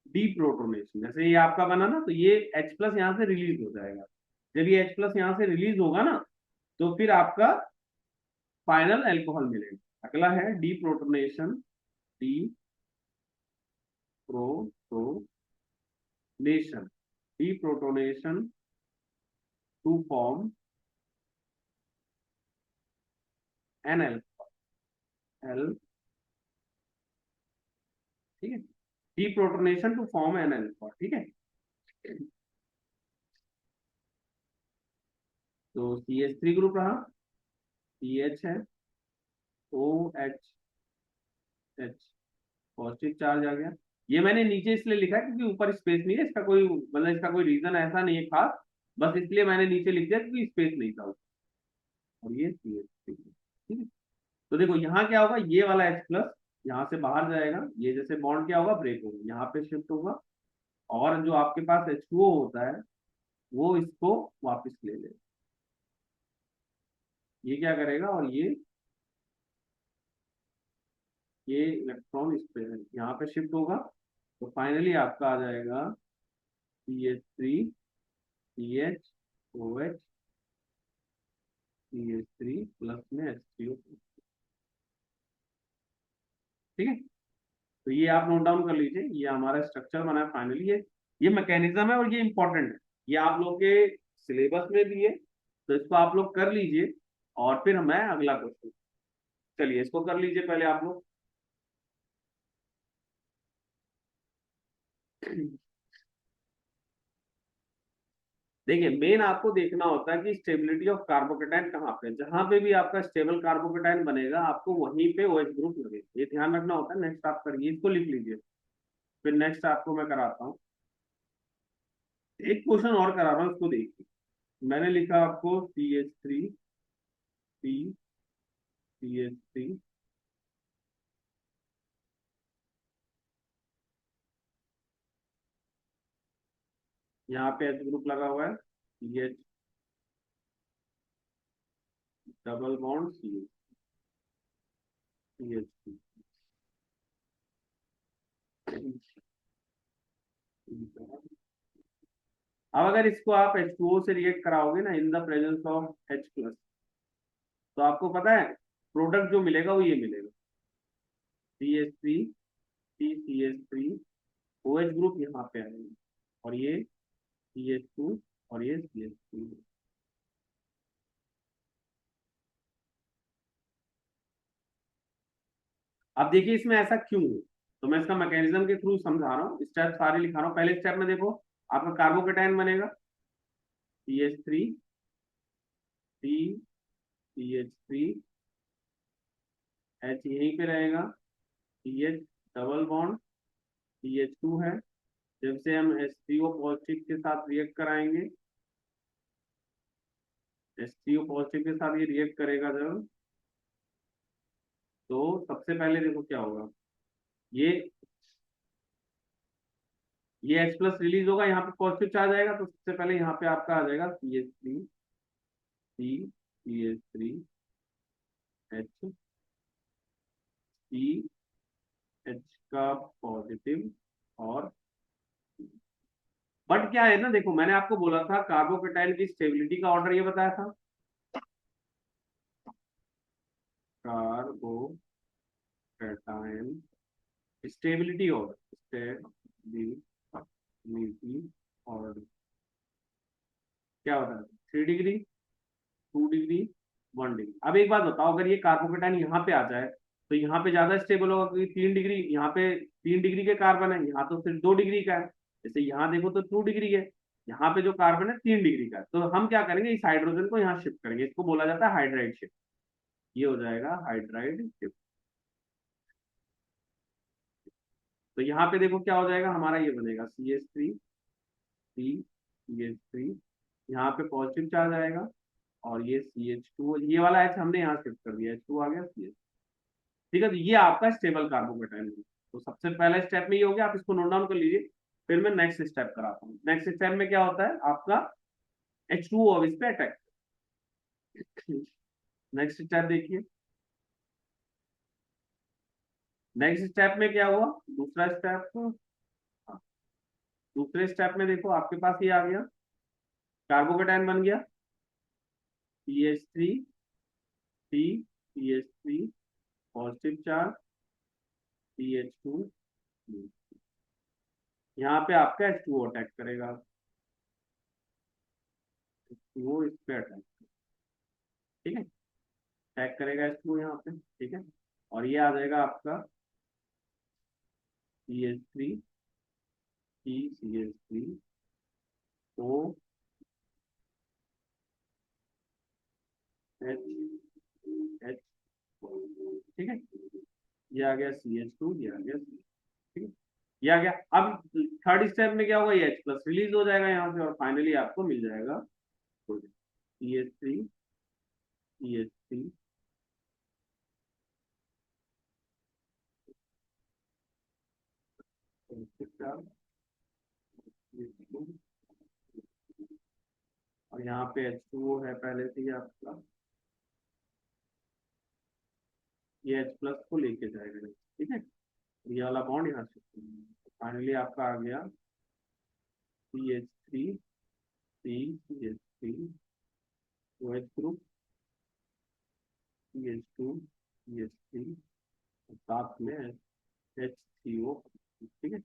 डीप्रोटोनेशन। जैसे ये आपका बना ना, तो ये H प्लस यहाँ से रिलीज हो जाएगा। जब ये H प्लस यहाँ से रिलीज होगा ना, तो फिर आपका फाइनल एल्कोहल मिलेगा। अगला है deprotonation, deprotonation, deprotonation to form an al, ठीक है, deprotonation to form an alcohol, ठीक है। तो CH3 ग्रुप रहा, CH है, OH, H पॉजिटिव चार्ज आ गया। ये मैंने नीचे इसलिए लिखा है क्योंकि ऊपर स्पेस नहीं है, इसका कोई मतलब इसका कोई रीजन ऐसा नहीं है खास, बस इसलिए मैंने नीचे लिख दिया क्योंकि स्पेस नहीं था। और ये CH3, ठीक है। तो देखो यहाँ क्या होगा, ये वाला H प्लस यहाँ से बाहर जाएगा, ये जैसे बॉन्ड क्या होगा, ब्रेक होगा, यहाँ पे शिफ्ट होगा, और जो आपके पास H2O होता है वो इसको वापस ले लेगा। ये क्या करेगा, और ये इलेक्ट्रॉन इस पे यहाँ पे शिफ्ट होगा, तो फाइनली आपका आ जाएगा CH3, CH, OH, CH3 plus में H3O, ठीक है। तो ये आप नोट डाउन कर लीजिए, ये हमारा स्ट्रक्चर बना है फाइनली। ये मैकेनिज्म है और ये इंपॉर्टेंट है, ये आप लोग के सिलेबस में भी है, तो इसको आप लोग कर लीजिए। और फिर मैं अगला क्वेश्चन, चलिए इसको कर लीजिए पहले आप लोग। देखिए मेन आपको देखना होता है कि स्टेबिलिटी ऑफ कार्बोकेटाइन कहाँ पे, जहां पे भी आपका स्टेबल कार्बोकेटाइन बनेगा आपको वहीं पे OH ग्रुप लगेगा, ये ध्यान रखना होता है। नेक्स्ट आप करिए, इसको लिख लीजिए, फिर नेक्स्ट आपको मैं कराता हूँ। एक क्वेश्चन और करा रहा हूँ, इसको देखिए। मैंने लिखा आपको CH3, CH3, यहाँ पे H ग्रुप लगा हुआ है, CH डबल बॉन्ड CH3। अब अगर इसको आप H2O से रिएक्ट कराओगे ना in the presence of H plus, तो आपको पता है प्रोडक्ट जो मिलेगा वो ये मिलेगा, CH3, CH3, OH ग्रुप यहाँ पे आएगा, और ये CH2 और ये CH3। अब देखिए इसमें ऐसा क्यों है, तो मैं इसका मैकेनिज्म के थ्रू समझा रहा हूँ, स्टेप सारे लिखा रहा हूँ। पहले स्टेप में देखो आपका कार्बोकेटाइन बनेगा CH3, CH3, H यहीं पे रहेगा, CH डबल बॉन्ड, CH2 है। जब से हम H3O पॉजिटिव के साथ रिएक्ट कराएंगे, H3O पॉजिटिव के साथ ये रिएक्ट करेगा जब, तो सबसे पहले देखो क्या होगा, ये ये H प्लस रिलीज होगा, यहाँ पे पॉजिटिव चार्ज आएगा, तो सबसे पहले यहाँ पे आपका आ जाएगा CH3, CH3, H, C, H का पॉजिटिव, और बट क्या है ना, देखो मैंने आपको बोला था कार्बोकेटाइन की स्टेबिलिटी का ऑर्डर ये बताया था, carbocation stability order, stability order क्या होता है, 3 डिग्री, 2 डिग्री, 1 डिग्री। अब एक बात बताओ, अगर ये कार्बोकेटाइन यहाँ पे आ जाए तो यहाँ पे ज्यादा स्टेबल होगा, क्योंकि 3 डिग्री, यहाँ पे 3 डिग्री के कार्बन है, यहाँ तो सिर्फ 2 डिग्री का है। जैसे यहाँ देखो तो 2 डिग्री है, यहाँ पे जो कार्बन है 3 डिग्री का है, तो हम क्या करेंगे, इस हाइड्रोजन को यहाँ शिफ्ट करेंगे, इसको बोला जाता है हाइड्राइड शिफ्ट। ये हो जाएगा हाइड्राइड शिफ्ट। तो यहाँ पे देखो क्या हो जाएगा, हमारा ये बनेगा CH3, CH3, यहाँ पे पॉजिटिव चार्ज आएगा, और ये CH2, ये वाला H हमने यहाँ शिफ्ट कर दिया, H2 आ गया CH। ठीक है, तो ये आपका स्टेबल कार्बोकेटाइन है। तो सबसे पहला स्टेप में ये हो गया, आप इसको नोट डाउन कर लीजिए। फिर मैं नेक्स्ट स्टेप कराता हूँ। नेक्स्ट स्टेप में क्या होता है, आपका H2O अब इस पे अटैक। नेक्स्ट स्टेप देखिए, नेक्स्ट स्टेप में क्या हुआ, दूसरा स्टेप, दूसरे स्टेप में देखो आपके पास ये आ गया, कार्बोकेटाइन बन गया CH3, CH3, positive charge, CH2, यहाँ पे आपका H2O अटैक करेगा, वो इस पे अटैक, ठीक है, अटैक करेगा H2O यहाँ पे, ठीक है। और ये आ जाएगा आपका CH3, CH3, O, H, H, ठीक है। ये आ गया CH2, ये आ गया, ठीक है, ये आ गया। अब थर्ड स्टेप में क्या होगा, ये H प्लस रिलीज हो जाएगा यहाँ से, और फाइनली आपको मिल जाएगा CH3, CH3, और यहाँ पे H2O है पहले से ही आपका, ये H प्लस को लेके जाएगा, ठीक है, ये वाला बॉन्ड यहाँ से, फाइनली आपका आ गया CH3, CH3, OH group, CH2, CH3, साथ में HCO, ठीक है।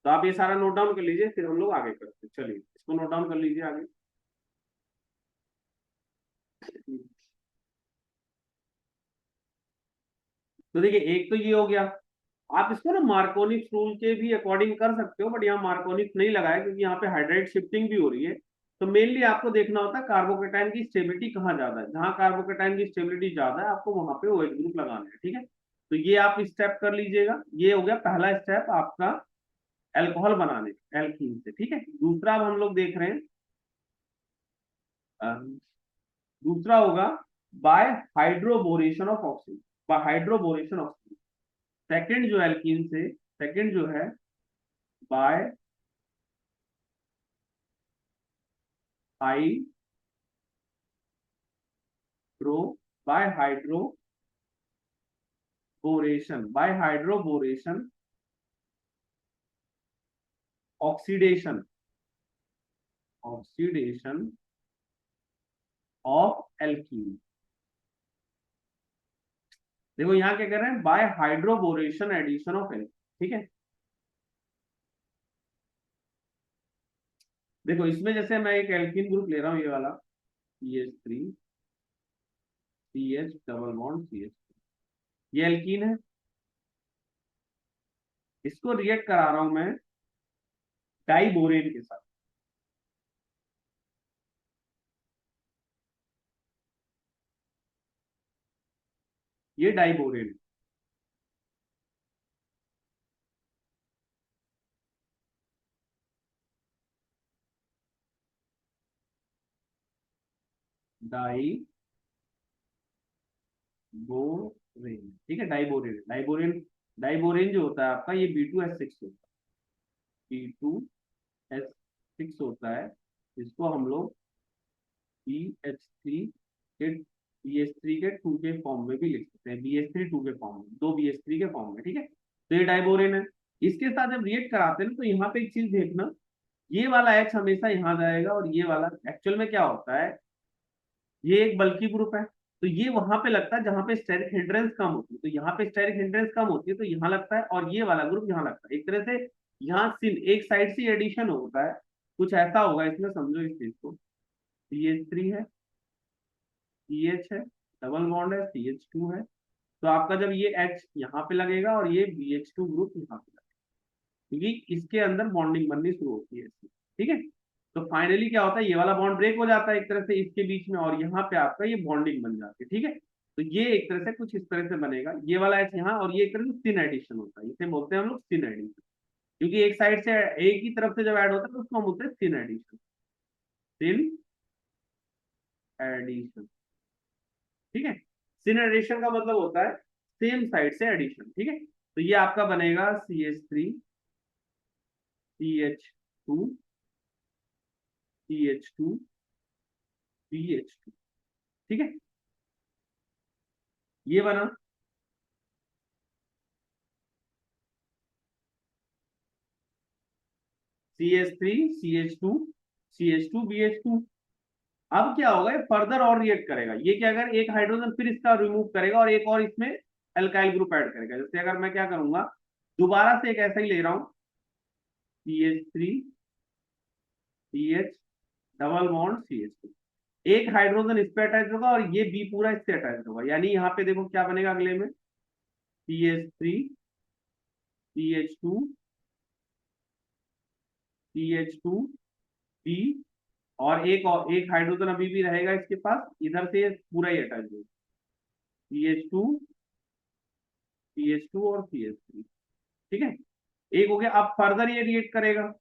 तो आप ये सारा नोट डाउन कर लीजिए, फिर हम लोग आगे करते हैं। चलिए इसको नोट डाउन कर लीजिए आगे। तो देखिए एक तो ये हो गया, आप इसको ना मार्कोनिक रूल के भी अकॉर्डिंग कर सकते हो, बट यहाँ मार्कोनिक नहीं लगाया क्योंकि यहाँ पे हाइड्राइड शिफ्टिंग भी हो रही है। तो मेनली आपको देखना होता है कार्बोकेटाइन की स्टेबिलिटी कहाँ ज्यादा है, जहां कार्बोकेटाइन की स्टेबिलिटी ज्यादा है आपको वहां पे OH ग्रुप लगाना है, ठीक है। तो ये आप स्टेप कर लीजिएगा, ये हो गया पहला स्टेप आपका एल्कोहल बनाने एल्कीन से, ठीक है। दूसरा अब हम लोग देख रहे हैं, दूसरा होगा by hydroboration of oxygen, by hydroboration oxygen. Second जो एल्कीन से, सेकंड जो है by hydro, by hydroboration, by hydroboration oxidation, oxidation of alkene. देखो यहाँ क्या कर रहे हैं, by hydroboration addition of alkene, ठीक है। देखो इसमें जैसे मैं एक एल्कीन ग्रुप ले रहा हूँ, ये वाला CH3 CH double bond CH, ये एल्कीन है, इसको रिएक्ट करा रहा हूं मैं डाइबोरेन के साथ। ये डाइबोरेन, डाइबोरेन, ठीक है, डाइबोरेन, डाइबोरेन, डाइबोरेन जो होता है आपका ये B2H6 होता है, B2H6 होता है, इसको हम लोग BH3 के BH3 के 2 के फॉर्म में भी लिख सकते हैं, BH3 2 के फॉर्म में, दो BH3 के फॉर्म में, ठीक है। तो ये डाइबोरेन है। इसके साथ जब रिएक्ट कराते हैं तो यहाँ पे एक चीज देखना, ये वाला H हमेशा यहाँ जाएगा, और ये वाला एक्चुअल में क्या होता है, ये एक बल्की ग्रुप है, तो ये वहां पे लगता है जहां पे स्टेरिक हिंड्रेंस कम होती है, तो यहाँ पे स्टेरिक हिंड्रेंस कम होती है तो यहाँ लगता है, और ये वाला ग्रुप यहाँ लगता है, एक तरह से यहाँ सिन एक साइड से एडिशन होता है, कुछ ऐसा होगा इसमें, समझो इस चीज को। CH3 है, CH है, डबल बॉन्ड है, CH2 है, तो आपका जब ये H यहाँ पे लगेगा और ये BH2 ग्रुप यहाँ पे लगेगा, क्योंकि इसके अंदर बॉन्डिंग बननी शुरू होती है इसकी, ठीक है। तो फाइनली क्या होता है, ये वाला बॉन्ड ब्रेक हो जाता है एक तरह से इसके बीच में, और यहाँ पे आपका ये बॉन्डिंग बन जाती है, ठीक है। तो ये एक तरह से कुछ इस तरह से बनेगा, ये वाला एच यहाँ, और ये एक तरह से सिन एडिशन होता है, इसे बोलते हैं हम लोग सिन एडिशन, क्योंकि एक साइड से एक ही तरफ से जब ऐड होता है तो उसको हम बोलते हैं सिन एडिशन, सिन एडिशन, ठीक है। सिन एडिशन का मतलब होता है सेम साइड से एडिशन, ठीक है। तो ये आपका बनेगा CH3 CH2 CH2 BH2, ठीक है, ये बना। CH3 CH2 CH2 BH2, अब क्या होगा, ये फर्दर और रिएक्ट करेगा, ये क्या अगर एक हाइड्रोजन फिर इसका रिमूव करेगा और एक और इसमें एल्काइल ग्रुप ऐड करेगा, जैसे अगर मैं क्या करूंगा, दोबारा से एक ऐसा ही ले रहा हूं, CH3 CH double bond CH2, एक हाइड्रोजन इस पे अटैच होगा और ये बी पूरा इससे अटैच होगा, यानी यहाँ पे देखो क्या बनेगा अगले में, CH3 CH2 CH2 B, और एक हाइड्रोजन अभी भी रहेगा इसके पास, इधर से पूरा ही अटैच होगा, CH2 CH2 और CH3, ठीक है। एक हो गया, अब फर्दर ये रिएक्ट करेगा,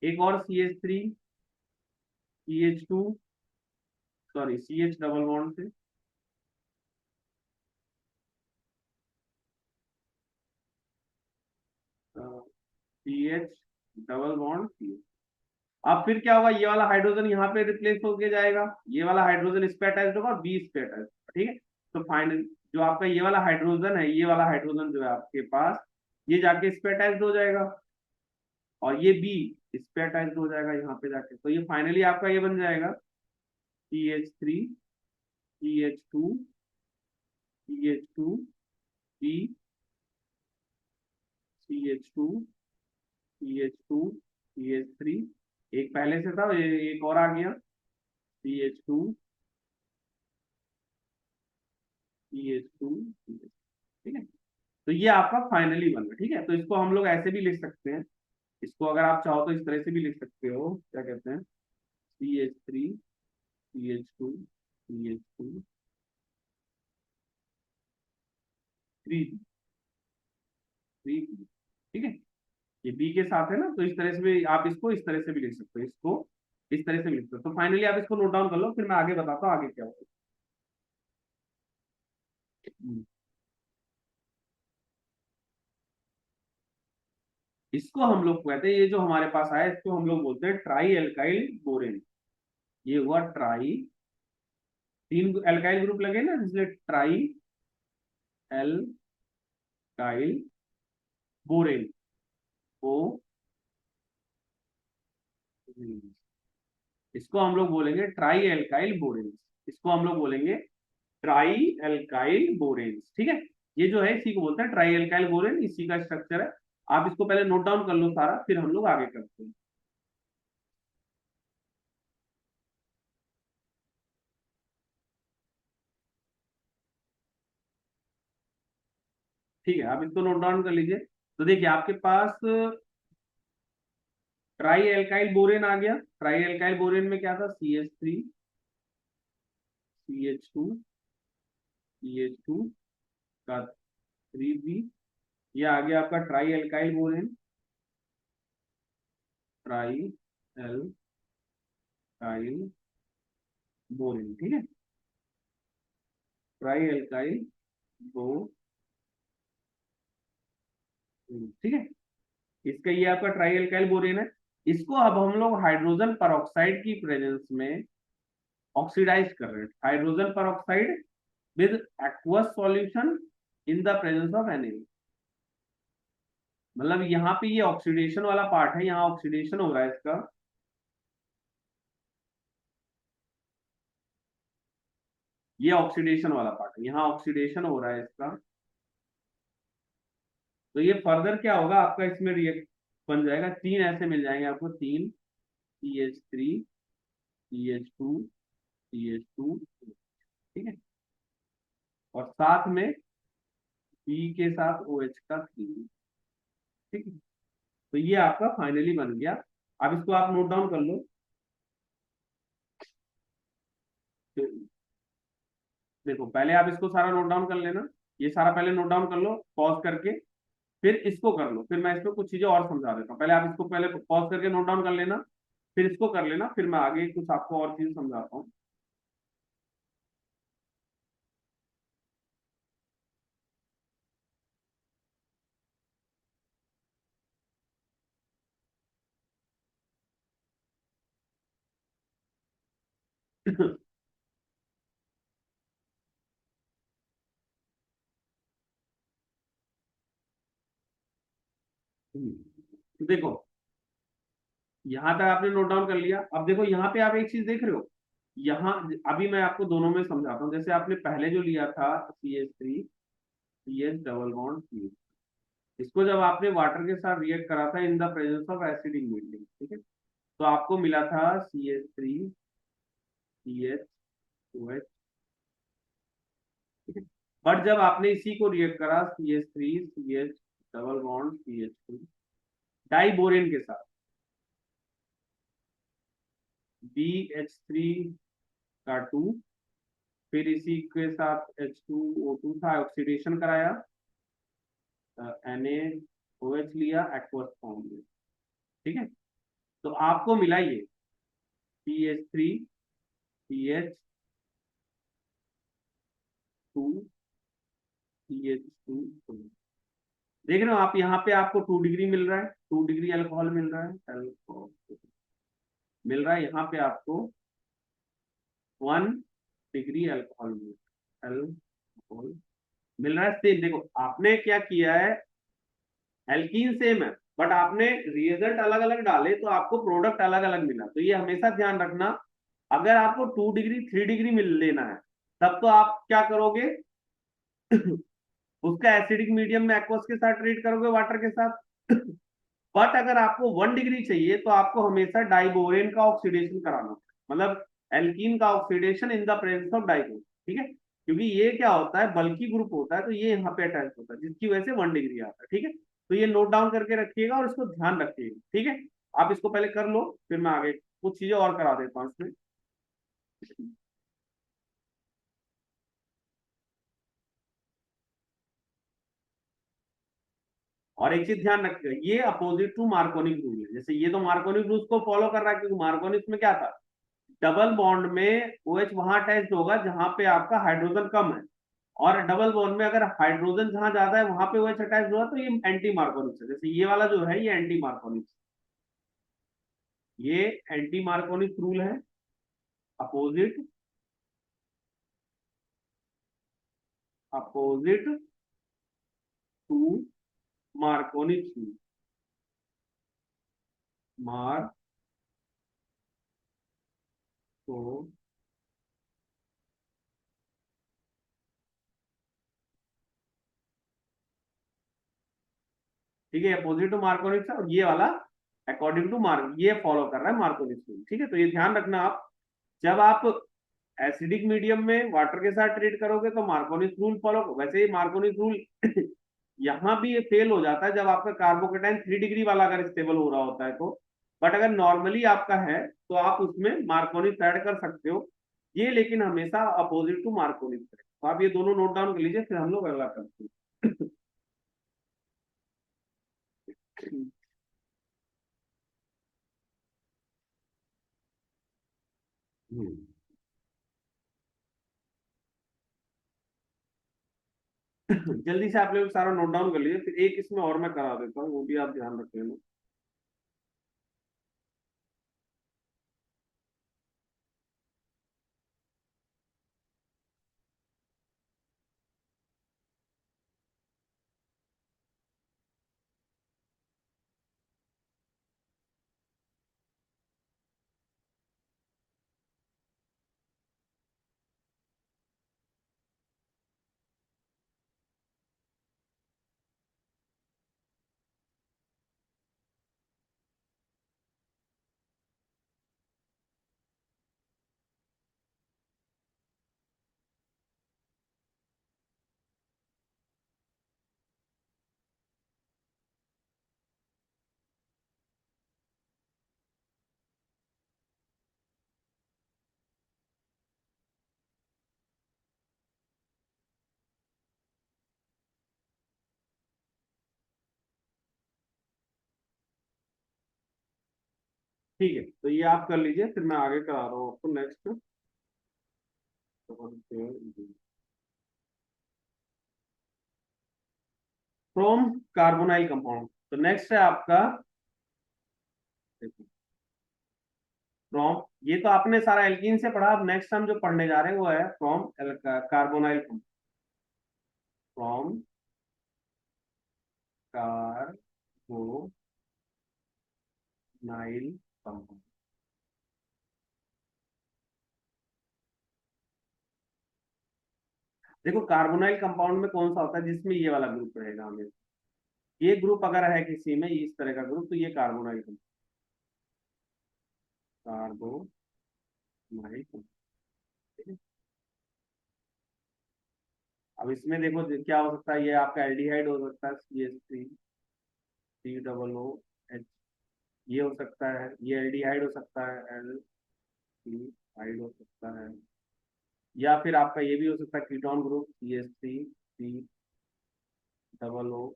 एक और CH3 CH2, sorry CH double bond से, CH डबल बॉन्ड CH, अब फिर क्या होगा, ये वाला हाइड्रोजन यहाँ पे रिप्लेस होके जाएगा, ये वाला हाइड्रोजन इस पे अटैच होगा और बी इस पे अटैच होगा, ठीक है। तो फाइनल जो आपका ये वाला हाइड्रोजन है, ये वाला हाइड्रोजन जो है आपके पास, ये जाके इस पे अटैच हो जाएगा, और ये बी इस पे अटैच हो जाएगा यहाँ पे जाके, तो ये फाइनली आपका ये बन जाएगा CH3 CH2 CH2 B CH2 CH2 CH3, एक पहले से था, एक और आ गया CH2 CH2, ठीक है। तो ये आपका फाइनली बन गया, ठीक है। तो इसको हम लोग ऐसे भी लिख सकते हैं, इसको अगर आप चाहो तो इस तरह से भी लिख सकते हो, क्या कहते हैं, CH3 CH2 CH2 3 3, ठीक है। ये बी के साथ है ना, तो इस तरह से भी आप इसको इस तरह से भी लिख सकते हो, इसको इस तरह से भी लिख सकते हो। तो फाइनली आप इसको नोट डाउन कर लो, फिर मैं आगे बताता हूँ आगे क्या होगा। इसको हम लोग कहते हैं, ये जो हमारे पास आया इसको हम लोग बोलते हैं ट्राई एल्काइल बोरेन, ये हुआ ट्राई, तीन एल्काइल ग्रुप लगे ना, इसलिए ट्राई एल्काइल बोरेन, ओ, इसको हम लोग बोलेंगे ट्राई एल्काइल बोरेन्स, इसको हम लोग बोलेंगे ट्राई एल्काइल बोरेन्स, ठीक है। ये जो है इसी को बोलते हैं ट्राई एल्काइल बोरेन, इसी का स्ट्रक्चर है। आप इसको पहले नोट डाउन कर लो सारा, फिर हम लोग आगे करते हैं। ठीक है, आप इसको नोट डाउन कर लीजिए। तो देखिए आपके पास ट्राई एल्काइल बोरेन आ गया। ट्राई एल्काइल बोरेन में क्या था, CH3 CH2 CH2 का 3B, ये आ गया आपका try alkyl borane. Try alkyl borane, ठीक है, ट्राई एल्काइल बोरेन, ठीक है। इसका ये आपका ट्राई एल्काइल बोरेन है। इसको अब हम लोग हाइड्रोजन परऑक्साइड की प्रेजेंस में ऑक्सीडाइज कर रहे हैं। Hydrogen peroxide with aqueous solution in the presence of Na। मतलब यहाँ पे ये ऑक्सीडेशन वाला पार्ट है, यहाँ ऑक्सीडेशन हो रहा है इसका। ये ऑक्सीडेशन वाला पार्ट है, यहाँ ऑक्सीडेशन हो रहा है इसका। तो ये फर्दर क्या होगा आपका, इसमें रिएक्ट बन जाएगा, तीन ऐसे मिल जाएंगे आपको, तीन CH3 CH2 CH2, ठीक है, और साथ में B के साथ OH का 3, ठीक है। तो ये आपका फाइनली बन गया। अब इसको आप नोट डाउन कर लो। तो देखो पहले आप इसको सारा नोट डाउन कर लेना, ये सारा पहले नोट डाउन कर लो पॉज करके, फिर इसको कर लो, फिर मैं इसको कुछ चीजें और समझा देता हूँ। पहले आप इसको पहले पॉज करके नोट डाउन कर लेना, फिर इसको कर लेना, फिर मैं आगे कुछ आपको और चीज समझाता हूँ। देखो यहाँ तक आपने नोट डाउन कर लिया। अब देखो यहाँ पे आप एक चीज देख रहे हो, यहाँ अभी मैं आपको दोनों में समझाता हूँ। जैसे आपने पहले जो लिया था CH3 CH double bond C, इसको जब आपने वाटर के साथ रिएक्ट करा था in the presence of acidic medium, ठीक है, तो आपको मिला था CH3 CH2H, ठीक है। बट जब आपने इसी को रिएक्ट करा CH3 CH double bond CH2 diborane के साथ, BH3 का 2, फिर इसी के साथ H2O2 था, ऑक्सीडेशन कराया, NaOH लिया एक्वस फॉर्म में, ठीक है। तो आपको मिला ये CH3 CH2 CH2, देख रहे हो आप, यहाँ पे आपको 2 डिग्री मिल रहा है, 2 डिग्री अल्कोहल मिल रहा है, अल्कोहल मिल रहा है। यहाँ पे आपको 1 डिग्री अल्कोहल अल्कोहल मिल रहा है। सेम देखो आपने क्या किया है, एल्कीन सेम है, बट आपने रिएजेंट अलग अलग डाले तो आपको प्रोडक्ट अलग अलग मिला। तो ये हमेशा ध्यान रखना, अगर आपको 2 डिग्री 3 डिग्री मिल लेना है, तब तो आप क्या करोगे, उसका एसिडिक मीडियम में एक्वस के साथ ट्रीट करोगे, वाटर के साथ। बट अगर आपको 1 डिग्री चाहिए तो आपको हमेशा डाइबोरेन का ऑक्सीडेशन कराना, मतलब एल्कीन का oxidation in the presence of diborane, ठीक है। क्योंकि ये क्या होता है, बल्कि ग्रुप होता है, तो ये यहाँ पे अटैच होता है, जिसकी वजह से 1 डिग्री आता है, ठीक है। तो ये नोट डाउन करके रखिएगा और इसको ध्यान रखिएगा, ठीक है। आप इसको पहले कर लो, फिर मैं आगे कुछ चीजें और करा देता हूँ इसमें। और एक चीज ध्यान रखिएगा, ये अपोजिट टू मार्कोनिक रूल है। जैसे ये तो मार्कोनिक रूल को फॉलो कर रहा है, क्योंकि मार्कोनिक में क्या था, डबल बॉन्ड में OH वहां अटैच होगा जहां पे आपका हाइड्रोजन कम है, और डबल बॉन्ड में अगर हाइड्रोजन जहां ज्यादा है वहां पे OH अटैच हुआ तो ये एंटी मार्कोनिक्स है। जैसे ये वाला जो है ये एंटी मार्कोनिक्स, ये एंटी मार्कोनिक रूल है, opposite opposite to Markovnikov rule, Marko, ठीक है, अपोजिट टू मार्कोनिक्स है, और ये वाला अकॉर्डिंग टू मार्क, ये फॉलो कर रहा है मार्कोनिक्स रूल, ठीक है। तो ये ध्यान रखना आप, जब आप एसिडिक मीडियम में वाटर के साथ ट्रीट करोगे तो मार्कोनिक रूल फॉलो, वैसे ही मार्कोनिक रूल यहाँ भी ये फेल हो जाता है जब आपका कार्बोकेटाइन 3 डिग्री वाला अगर स्टेबल हो रहा होता है तो। बट अगर नॉर्मली आपका है तो आप उसमें मार्कोनिक ऐड कर सकते हो। ये लेकिन हमेशा अपोजिट टू मार्कोनिक है, तो आप ये दोनों नोट डाउन कर लीजिए, फिर हम लोग अगला करते हैं। जल्दी से आप लोग सारा नोट डाउन कर लीजिए, फिर एक इसमें और मैं करा देता हूँ, वो भी आप ध्यान रख लेना। ठीक है, तो ये आप कर लीजिए, फिर मैं आगे करा रहा हूँ आपको नेक्स्ट। फ्रॉम कार्बोनाइल कंपाउंड, तो नेक्स्ट है आपका फ्रॉम। ये तो आपने सारा एल्कीन से पढ़ा, अब नेक्स्ट हम जो पढ़ने जा रहे हैं वो है from carbonyl compound. From carbonyl compound. देखो कार्बोनाइल कंपाउंड में कौन सा होता है जिसमें ये वाला ग्रुप रहेगा, हमें ये ग्रुप अगर है किसी में इस तरह का ग्रुप, तो ये कार्बोनाइल कार्बोनाइल कंपाउंड। अब इसमें देखो क्या हो सकता है, ये आपका एल्डिहाइड हो सकता है, CH3 COO H, ये हो सकता है, ये एल्डिहाइड हो सकता है, एल्डिहाइड हो सकता है, या फिर आपका ये भी हो सकता है कीटोन ग्रुप CH3COO,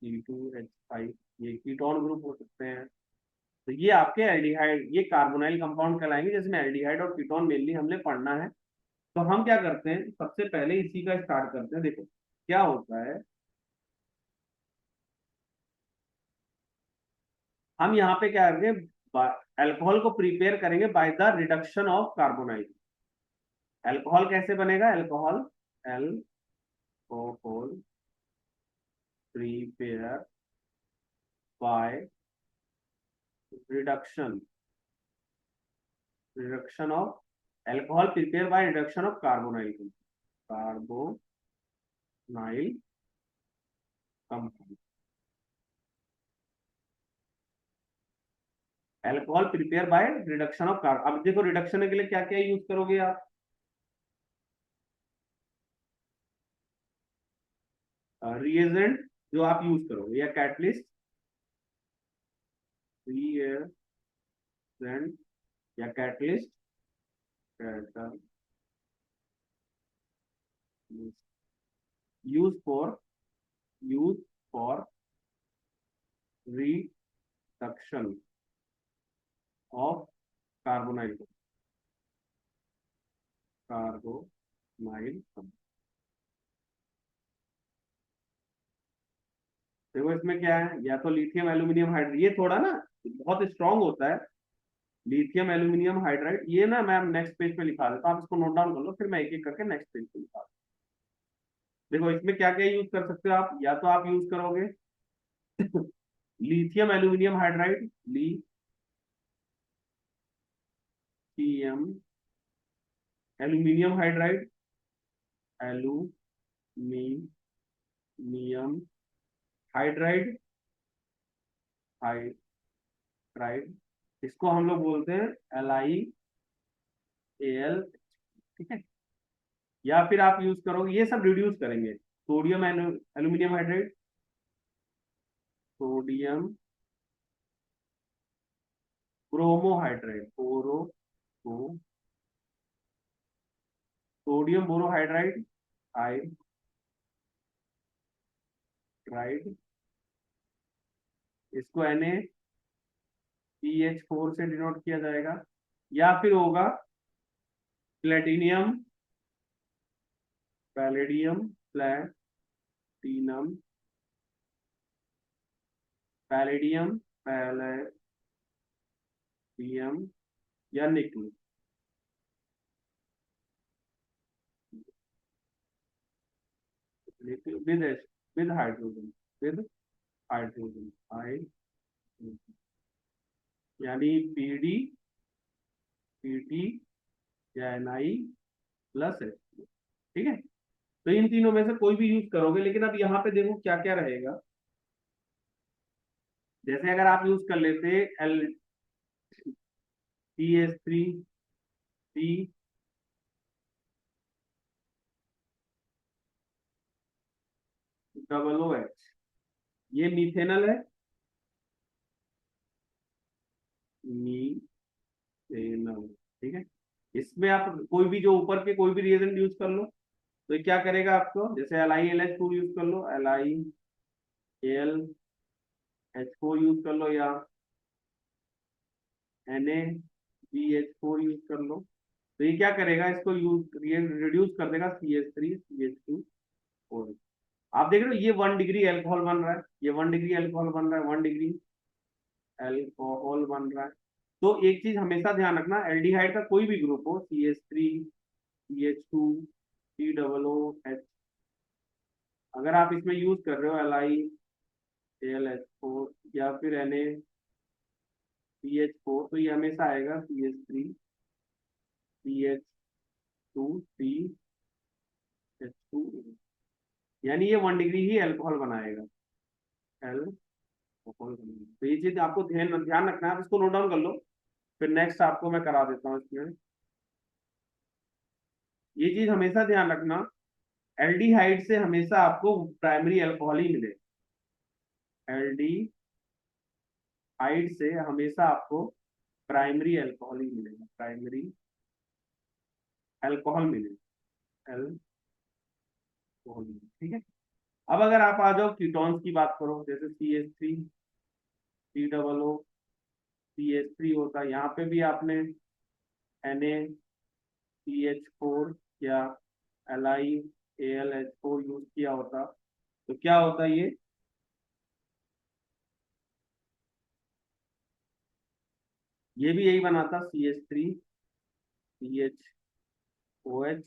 C2H5, ये कीटोन ग्रुप हो सकते हैं। तो ये आपके एल्डिहाइड, ये कार्बोनाइल कंपाउंड कहलाएंगे जिसमें एल्डिहाइड और कीटोन मेनली हमने पढ़ना है। तो हम क्या करते हैं, सबसे पहले इसी का स्टार्ट करते हैं। देखो क्या होता है, हम यहाँ पे क्या करेंगे, अल्कोहल को प्रिपेयर करेंगे by the reduction of carbonyl. Alcohol कैसे बनेगा, alcohol alcohol prepare by reduction reduction of alcohol prepare by reduction of carbonyl carbonyl compound. Alcohol prepare by reduction of carbon. अब देखो रिडक्शन के लिए क्या क्या यूज करोगे आप, रिएजेंट जो आप यूज करोगे या कैटलिस्ट, रिएजेंट या catalyst, catalyst use for use for reduction of carbonyl carbonyl. देखो इसमें क्या है, या तो लिथियम एल्यूमिनियम हाइड्राइड, ये थोड़ा ना बहुत स्ट्रांग होता है, लिथियम एल्यूमिनियम हाइड्राइड, ये ना मैं नेक्स्ट पेज पे लिखा देता हूँ, आप इसको नोट डाउन कर लो, फिर मैं एक एक करके नेक्स्ट पेज पे लिखा। देखो इसमें क्या क्या यूज कर सकते हो आप, या तो आप यूज करोगे lithium aluminium hydride, lithium aluminium hydride, aluminium hydride, hydride, इसको हम लोग बोलते हैं LiAl, ठीक है। या फिर आप यूज करोगे, ये सब रिड्यूस करेंगे, sodium aluminium hydride, sodium bromohydride, sodium borohydride, hydride, इसको NaCH4 से डिनोट किया जाएगा, या फिर होगा platinum, palladium, platinum, palladium, palladium, या nickel. With with hydrogen, with hydrogen, यानी पीटी या NiPlus H। ठीक है, तो इन तीनों में से कोई भी यूज करोगे, लेकिन अब यहाँ पे देखो क्या क्या रहेगा। जैसे अगर आप यूज कर लेते CH3C OOH, ये मीथेनल है, मीथेनल। ठीक है, इसमें आप कोई भी जो ऊपर के कोई भी रिएजेंट यूज कर लो, तो ये क्या करेगा आपको, जैसे LiAlH4 यूज कर लो, LiAlH4 यूज कर लो, या NaBH4 यूज कर लो, तो ये क्या करेगा, इसको यूज रिड्यूस कर देगा CH3CH2। आप देख रहे हो ये 1 डिग्री एल्कोहल बन रहा है, ये 1 डिग्री एल्कोहल बन रहा है, 1 डिग्री एल्कोहल बन रहा है। तो एक चीज हमेशा ध्यान रखना, एल्डिहाइड का कोई भी ग्रुप हो, CH3CH2COOH, अगर आप इसमें यूज कर रहे हो LiAlH4 या फिर NaCH4, तो ये हमेशा आएगा CH3CH2CH2, यानी ये 1 डिग्री ही एल्कोहल बनाएगा, एल्कोहल बनाएगा। तो ये चीज आपको ध्यान ध्यान रखना है, आप इसको नोट डाउन कर लो, फिर नेक्स्ट आपको मैं करा देता हूँ इसमें। ये चीज हमेशा ध्यान रखना, एल्डिहाइड से हमेशा आपको प्राइमरी अल्कोहल ही मिले, एल्डिहाइड से हमेशा आपको प्राइमरी अल्कोहल ही मिलेगा, प्राइमरी अल्कोहल मिलेगा, अल्कोहल। ठीक है, अब अगर आप आ जाओ कीटोन्स की बात करो, जैसे CH3COO होता है, यहाँ पे भी आपने NaCH4 या LiAlH4 यूज किया होता, तो क्या होता है ये भी यही बनाता, CH3CHOH।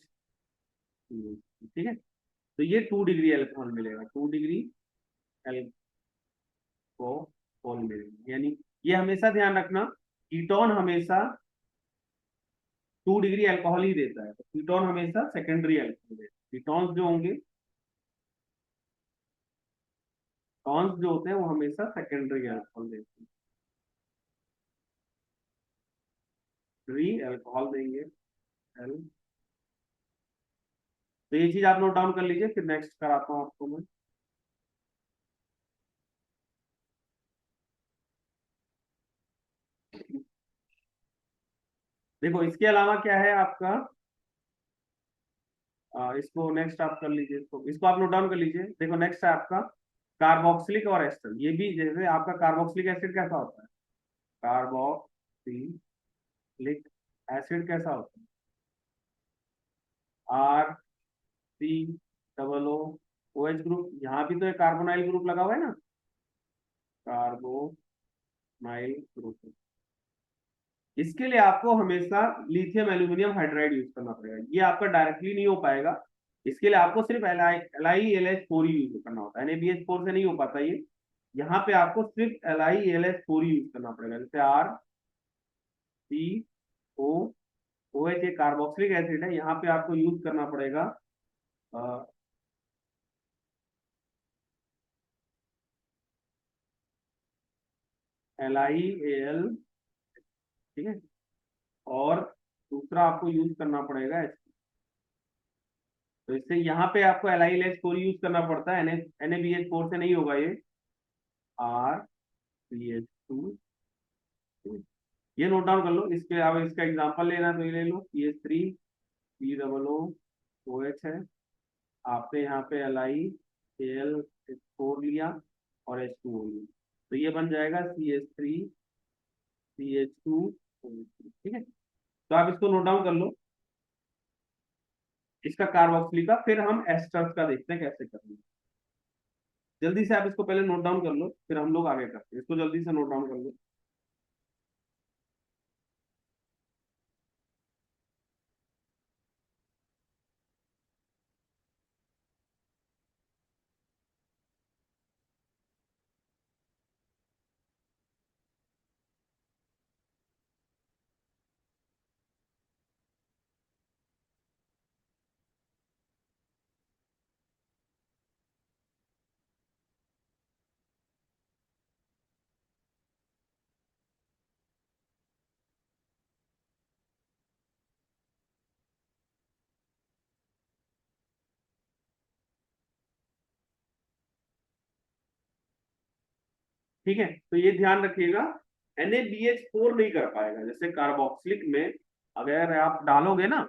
ठीक है, तो ये 2 डिग्री एल्कोहल मिलेगा, 2 डिग्री एल्कोहल मिलेगा, यानी ये हमेशा ध्यान रखना, कीटोन हमेशा 2 डिग्री एल्कोहल ही देता है, तो कीटोन हमेशा सेकेंडरी एल्कोहल देता है। कीटोन्स जो होंगे, टॉन्स जो होते हैं वो हमेशा सेकेंडरी अल्कोहल देते हैं, री अल्कोहल देंगे, एल। तो ये चीज आप नोट डाउन कर लीजिए, फिर नेक्स्ट कराता हूँ आपको मैं। देखो इसके अलावा क्या है आपका, इसको नेक्स्ट आप कर लीजिए, इसको आप नोट डाउन कर लीजिए। देखो नेक्स्ट है आपका कार्बोक्सिलिक और एस्टर, ये भी जैसे आपका कार्बोक्सिलिक एसिड कैसा होता है, कार्बोक्सिलिक एसिड कैसा होता है, RCOO ग्रुप, यहाँ भी तो एक कार्बोनाइल ग्रुप लगा हुआ है ना, कार्बोनाइल ग्रुप। इसके लिए आपको हमेशा लिथियम एल्यूमिनियम हाइड्राइड यूज करना पड़ेगा, ये आपका डायरेक्टली नहीं हो पाएगा, इसके लिए आपको सिर्फ LiAlH4 ही यूज करना होता है, NaBH4 से नहीं हो पाता ये। यहाँ पे आपको सिर्फ LiAlH4 ही यूज करना पड़ेगा, जैसे RCOOH एक कार्बोक्सिलिक एसिड है, यहाँ पे आपको यूज करना पड़ेगा LiAl। ठीक है, और दूसरा आपको यूज करना पड़ेगा, तो इससे यहाँ पे आपको LiAlH4 यूज करना पड़ता है, NaBH4 से नहीं होगा ये। R C H two. ये नोट डाउन कर लो। इसके अब इसका एग्जांपल लेना है तो ये ले लो, C H three C double O H है। आपने यहाँ पे एल आई एल फोर लिया और एच टू ओ लिया, तो ये बन जाएगा C H three C H two. ठीक है, तो आप इसको नोट डाउन कर लो, इसका कार्बोक्सिलिक का। फिर हम एस्टर्स का देखते हैं कैसे करना है। जल्दी से आप इसको पहले नोट डाउन कर लो, फिर हम लोग आगे करते हैं। इसको जल्दी से नोट डाउन कर लो। ठीक है, तो ये ध्यान रखिएगा, NaBH4 नहीं कर पाएगा। जैसे कार्बोक्सिलिक में अगर आप डालोगे ना,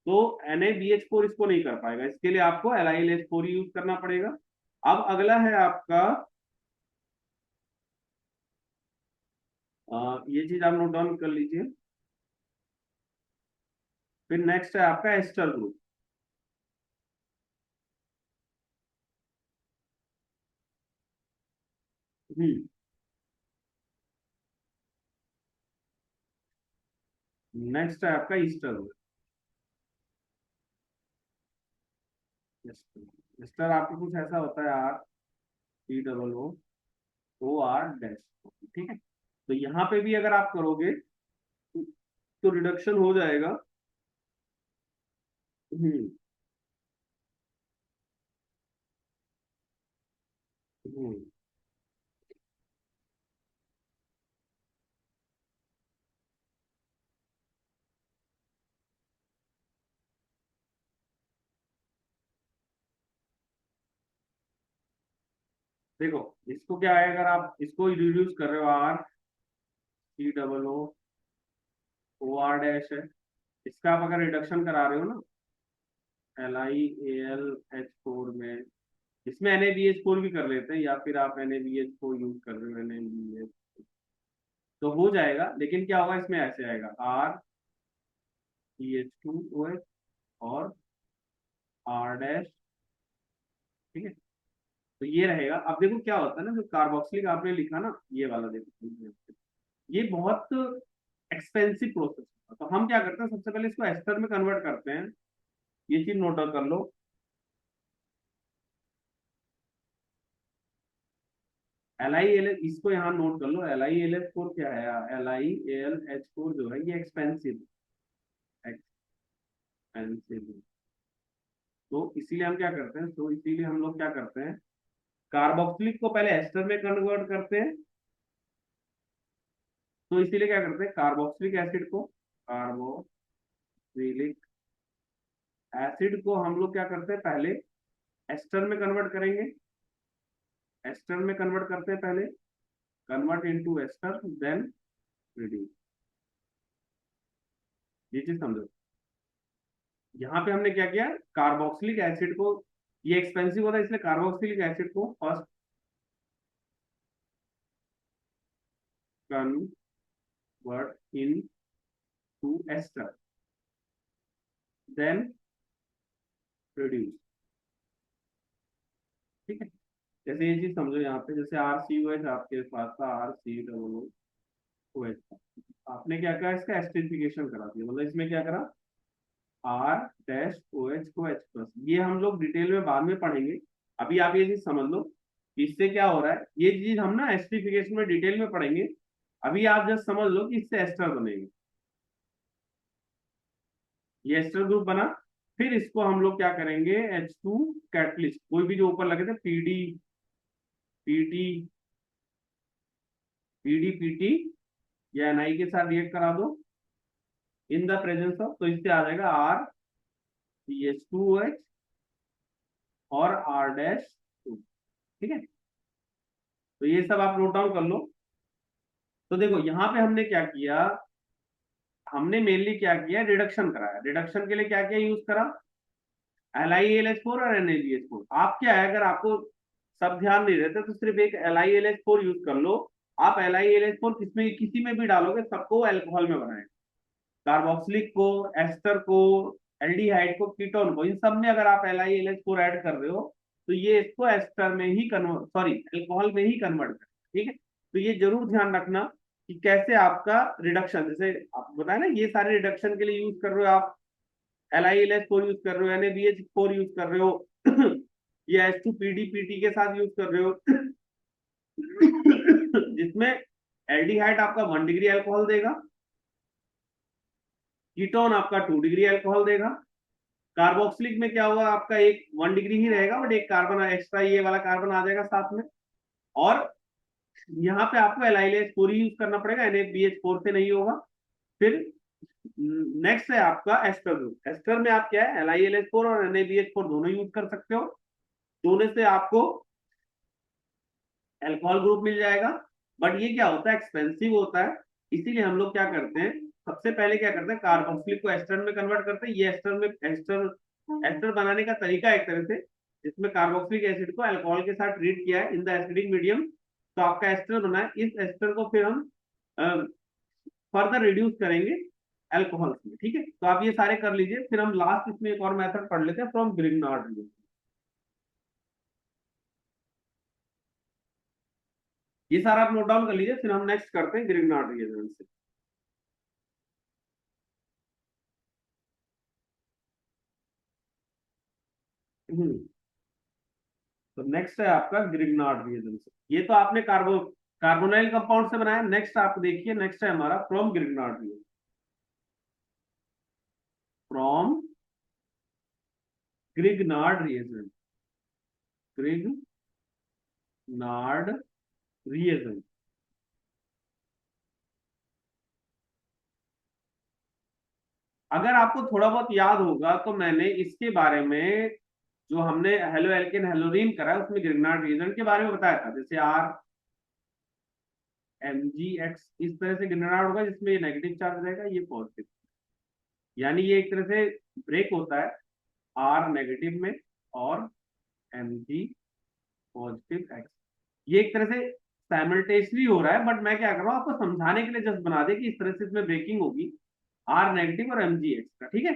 तो NaBH4 इसको नहीं कर पाएगा। इसके लिए आपको LiLH4 यूज करना पड़ेगा। अब अगला है आपका, ये चीज आप नोट डाउन कर लीजिए। फिर नेक्स्ट है आपका एस्टर ग्रुप। हम्म। नेक्स्ट है आपका ईस्टर ग्रुप। एस्टर आपको कुछ ऐसा होता है, R C double O O R dash. ठीक है, तो यहाँ पे भी अगर आप करोगे तो रिडक्शन हो जाएगा। हम्म। हम्म। देखो, इसको क्या है, अगर आप इसको रिड्यूस कर रहे हो, R C double O O R dash है। इसका आप अगर रिडक्शन करा रहे हो ना, L I A L H four में, इसमें N A B H four भी कर लेते हैं, या फिर आप N A B H four use कर रहे हो, एन ए बी एच, तो हो जाएगा। लेकिन क्या होगा, इसमें ऐसे आएगा, R C H two O H और आर डैश। ठीक है, तो ये रहेगा। अब देखो क्या होता है ना, जो कार्बोक्सिलिक आपने लिखा ना, ये वाला देखो, ये बहुत एक्सपेंसिव प्रोसेस है। तो हम क्या करते हैं, सबसे पहले इसको एस्टर में कन्वर्ट करते हैं। ये चीज नोट डाउन कर लो। एल आई एल, इसको यहाँ नोट कर लो। LiLH4 क्या है, LiAlH4 जो है ये एक्सपेंसिव, एक्सपेंसिव। तो इसीलिए हम क्या करते हैं, तो इसीलिए हम लोग क्या करते हैं, कार्बोक्सिलिक को पहले एस्टर में कन्वर्ट करते हैं। तो इसीलिए क्या करते हैं, कार्बोक्सिलिक एसिड को, कार्बोक्सिलिक एसिड को हम लोग क्या करते हैं, पहले एस्टर में कन्वर्ट करेंगे। एस्टर में कन्वर्ट करते हैं पहले, convert into ester, then reduce. ये चीज समझो। यहाँ पे हमने क्या किया, कार्बोक्सिलिक एसिड को, ये एक्सपेंसिव होता है इसलिए कार्बोक्सिलिक एसिड को first convert into ester, then reduce. ठीक है, जैसे ये चीज समझो, यहाँ पे जैसे आर सी ओ एच आपके पास था, R C double O H था, आपने क्या करा, इसका एस्टरिफिकेशन करा दिया। मतलब इसमें क्या करा, आर डैश ओ एच को एच प्लस। ये हम लोग डिटेल में बाद में पढ़ेंगे। अभी आप ये चीज समझ लो कि इससे क्या हो रहा है। ये चीज हम ना एस्टरिफिकेशन में डिटेल में पढ़ेंगे। अभी आप जस्ट समझ लो कि इससे एस्टर बनेगी। ये एस्टर ग्रुप बना, फिर इसको हम लोग क्या करेंगे, H2 कैटलिस्ट, कोई भी जो ऊपर लगे थे, पीडी पीटी पीडी पीटी या एनआई के साथ रिएक्ट करा दो इन द प्रेजेंस ऑफ, तो इससे आ जाएगा R C H two O H और आर डैश टू। ठीक है, तो ये सब आप नोट डाउन कर लो। तो देखो यहाँ पे हमने क्या किया, हमने मेनली क्या किया, रिडक्शन कराया। रिडक्शन के लिए क्या क्या यूज करा, LiAlH4 और NaBH4। आप क्या है, अगर आपको सब ध्यान नहीं रहते तो सिर्फ एक LiAlH4 यूज कर लो। आप LiAlH4 किसमें किसी में भी डालोगे सबको अल्कोहल में बनाएगा। कार्बोक्सिलिक को, एस्टर को, एल्डिहाइड को, कीटोन को, इन सब में अगर आप LiAlH4 ऐड कर रहे हो तो ये इसको एस्टर में ही कन्वर्ट, सॉरी अल्कोहल में ही कन्वर्ट कर, ठीक है। तो ये जरूर ध्यान रखना कि कैसे आपका रिडक्शन, जैसे आप बताए ना ये सारे रिडक्शन के लिए यूज कर रहे हो आप, LiAlH4 यूज कर रहे हो, NaBH4 यूज कर रहे हो ये H2PDPT के साथ यूज कर रहे हो जिसमें एल्डिहाइड आपका 1 डिग्री अल्कोहल देगा, कीटोन आपका 2 डिग्री अल्कोहल देगा, कार्बोक्सिलिक में क्या होगा आपका एक 1 डिग्री ही रहेगा, बट एक कार्बन एक्स्ट्रा ये वाला कार्बन आ जाएगा साथ में। और यहाँ पे आपको LiAlH4 ही यूज करना पड़ेगा, NaBH4 से नहीं होगा। फिर नेक्स्ट है आपका एस्टर ग्रुप। एस्टर में आप क्या है, LiAlH4 और NaBH4 दोनों यूज कर सकते हो। दोनों से आपको अल्कोहल ग्रुप मिल जाएगा। बट ये क्या होता है, एक्सपेंसिव होता है। इसीलिए हम लोग क्या करते हैं, सबसे पहले क्या करते हैं, कार्बोक्सिलिक को एस्टर में कन्वर्ट करते हैं। ये एस्टर में एस्टर एस्टर बनाने का तरीका एक तरह से, जिसमें कार्बोक्सिलिक एसिड को अल्कोहल के साथ ट्रीट किया है इन द एसिडिक मीडियम, तो आपका एस्टर बना है। इस एस्टर को फिर हम फर्दर रिड्यूस करेंगे अल्कोहल में, ठीक है। तो आप ये सारे कर लीजिए, फिर हम लास्ट इसमें एक और मेथड पढ़ लेते हैं, फ्रॉम ग्रिग्नार्ड। ये सारा आप नोट डाउन कर लीजिए, फिर हम नेक्स्ट करते हैं ग्रिग्नार्ड रिएजेंट से। तो नेक्स्ट है आपका ग्रिग्नार्ड रिएजेंट से। ये तो आपने कार्बोनाइल कंपाउंड से बनाया। नेक्स्ट आप देखिए, नेक्स्ट है हमारा from Grignard reagent. From Grignard reagent, Grignard reagent. अगर आपको थोड़ा बहुत याद होगा तो मैंने इसके बारे में, जो हमने हेलो एल्केन हेलोरीन करा है, उसमें ग्रिग्नार्ड रिएजेंट के बारे में बताया था। जैसे RMgX इस तरह से ग्रिग्नार्ड होगा, जिसमें ये नेगेटिव चार्ज रहेगा, ये पॉजिटिव। यानी ये एक तरह से ब्रेक होता है R नेगेटिव में और Mg पॉजिटिव X। ये एक तरह से साइमल्टेनियसली हो रहा है, बट मैं क्या कर रहा हूँ आपको समझाने के लिए जस्ट बना दे कि इस तरह से इसमें ब्रेकिंग होगी R नेगेटिव और MgX का, ठीक है।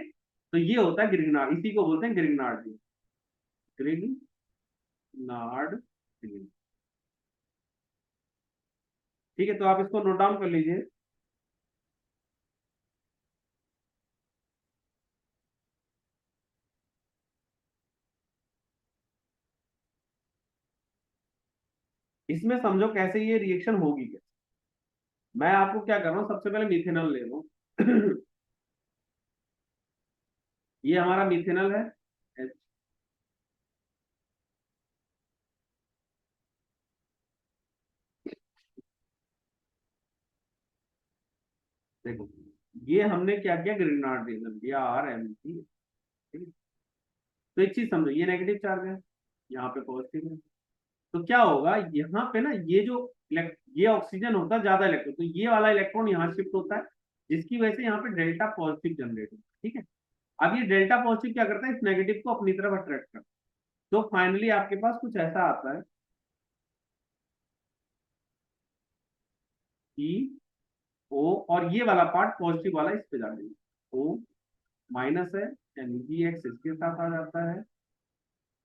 तो ये होता है ग्रिग्नार्ड, इसी को बोलते हैं ग्रिग्नार्ड। ग्रिग्नार्ड, ठीक है। तो आप इसको नोट डाउन कर लीजिए। इसमें समझो कैसे ये रिएक्शन होगी क्या। मैं आपको क्या कर रहा हूँ, सबसे पहले मिथेनॉल ले लो ये हमारा मिथेनॉल है। देखो ये हमने क्या किया, ग्रिग्नार्ड रीजन दिया RMg, ठीक है। तो एक चीज समझो, ये नेगेटिव चार्ज है, यहाँ पे पॉजिटिव है। तो क्या होगा यहाँ पे ना, ये जो ये ऑक्सीजन होता है ज्यादा इलेक्ट्रॉन, तो ये वाला इलेक्ट्रॉन यहाँ शिफ्ट होता है, जिसकी वजह से यहाँ पे डेल्टा पॉजिटिव जनरेट होता है, ठीक है। अब ये डेल्टा पॉजिटिव क्या करता है, इस नेगेटिव को अपनी तरफ अट्रैक्ट करता है। तो फाइनली आपके पास कुछ ऐसा आता है कि O, और ये वाला पार्ट पॉजिटिव वाला इस पे जा देंगे, O माइनस है, MgX इसके साथ आ जाता है,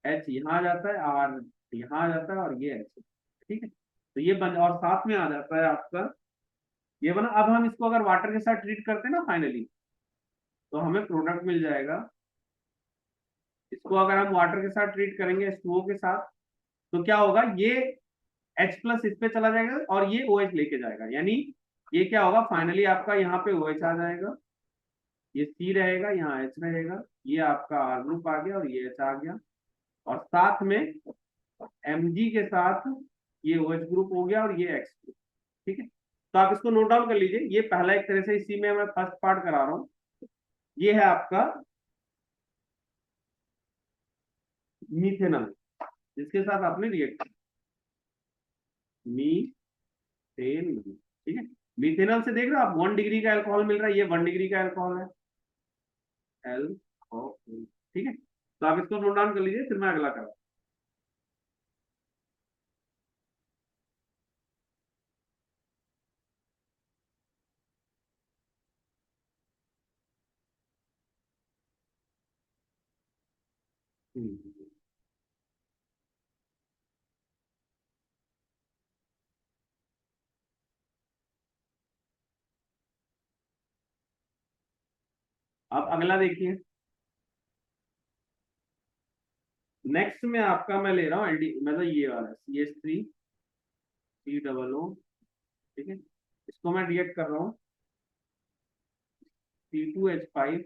H यहाँ आ जाता है, R यहाँ आ जाता है, और ये H, ठीक है। तो ये बन, और साथ में आ जाता है आपका ये बना। अब हम इसको अगर वाटर के साथ ट्रीट करते हैं ना फाइनली, तो हमें प्रोडक्ट मिल जाएगा। इसको अगर हम वाटर के साथ ट्रीट करेंगे H2O के साथ, तो क्या होगा, ये H प्लस इस पे चला जाएगा और ये OH लेके जाएगा। यानी ये क्या होगा, फाइनली आपका यहाँ पे OH आ जाएगा, ये C रहेगा, यहाँ H रहेगा, ये आपका R ग्रुप आ गया और ये H आ गया, और साथ में Mg के साथ ये OH ग्रुप हो गया और ये X ग्रुप, ठीक है। तो आप इसको नोट डाउन कर लीजिए। ये पहला एक तरह से, इसी में मैं फर्स्ट पार्ट करा रहा हूँ। ये है आपका मिथेनॉल, जिसके साथ आपने रिएक्ट, मीथेन, ठीक है। मीथेनॉल से देख रहे हो आप 1 डिग्री का अल्कोहल मिल रहा है, ये 1 डिग्री का अल्कोहल है, एल्कोहल, ठीक है। तो आप इसको नोट डाउन कर लीजिए, फिर मैं अगला करूँ। अब अगला देखिए, नेक्स्ट में आपका मैं ले रहा हूँ एल्डी, मतलब ये वाला CH3COO, ठीक है। इसको मैं रिएक्ट कर रहा हूँ C2H5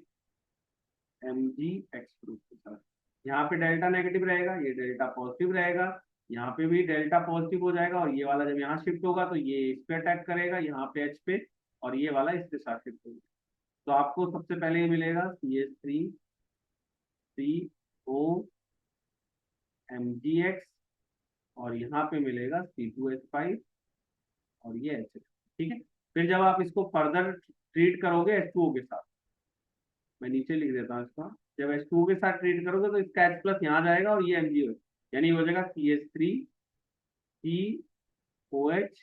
Mgx ग्रुप के साथ। यहाँ पे डेल्टा नेगेटिव रहेगा, ये डेल्टा पॉजिटिव रहेगा, यहाँ पे भी डेल्टा पॉजिटिव हो जाएगा, और ये वाला जब यहाँ शिफ्ट होगा तो ये इस पे अटैक करेगा, यहाँ पे H पे, और ये वाला इसके साथ शिफ्ट होगा। तो आपको सबसे पहले ये मिलेगा CH3COMgx, और यहाँ पे मिलेगा C2H5, और ये H, ठीक है। फिर जब आप इसको फर्दर ट्रीट करोगे H2O के साथ, मैं नीचे लिख देता हूँ इसका, जब H2O के साथ ट्रीट करोगे तो इसका H प्लस यहाँ जाएगा, और ये Mg, यानी हो जाएगा CH3COH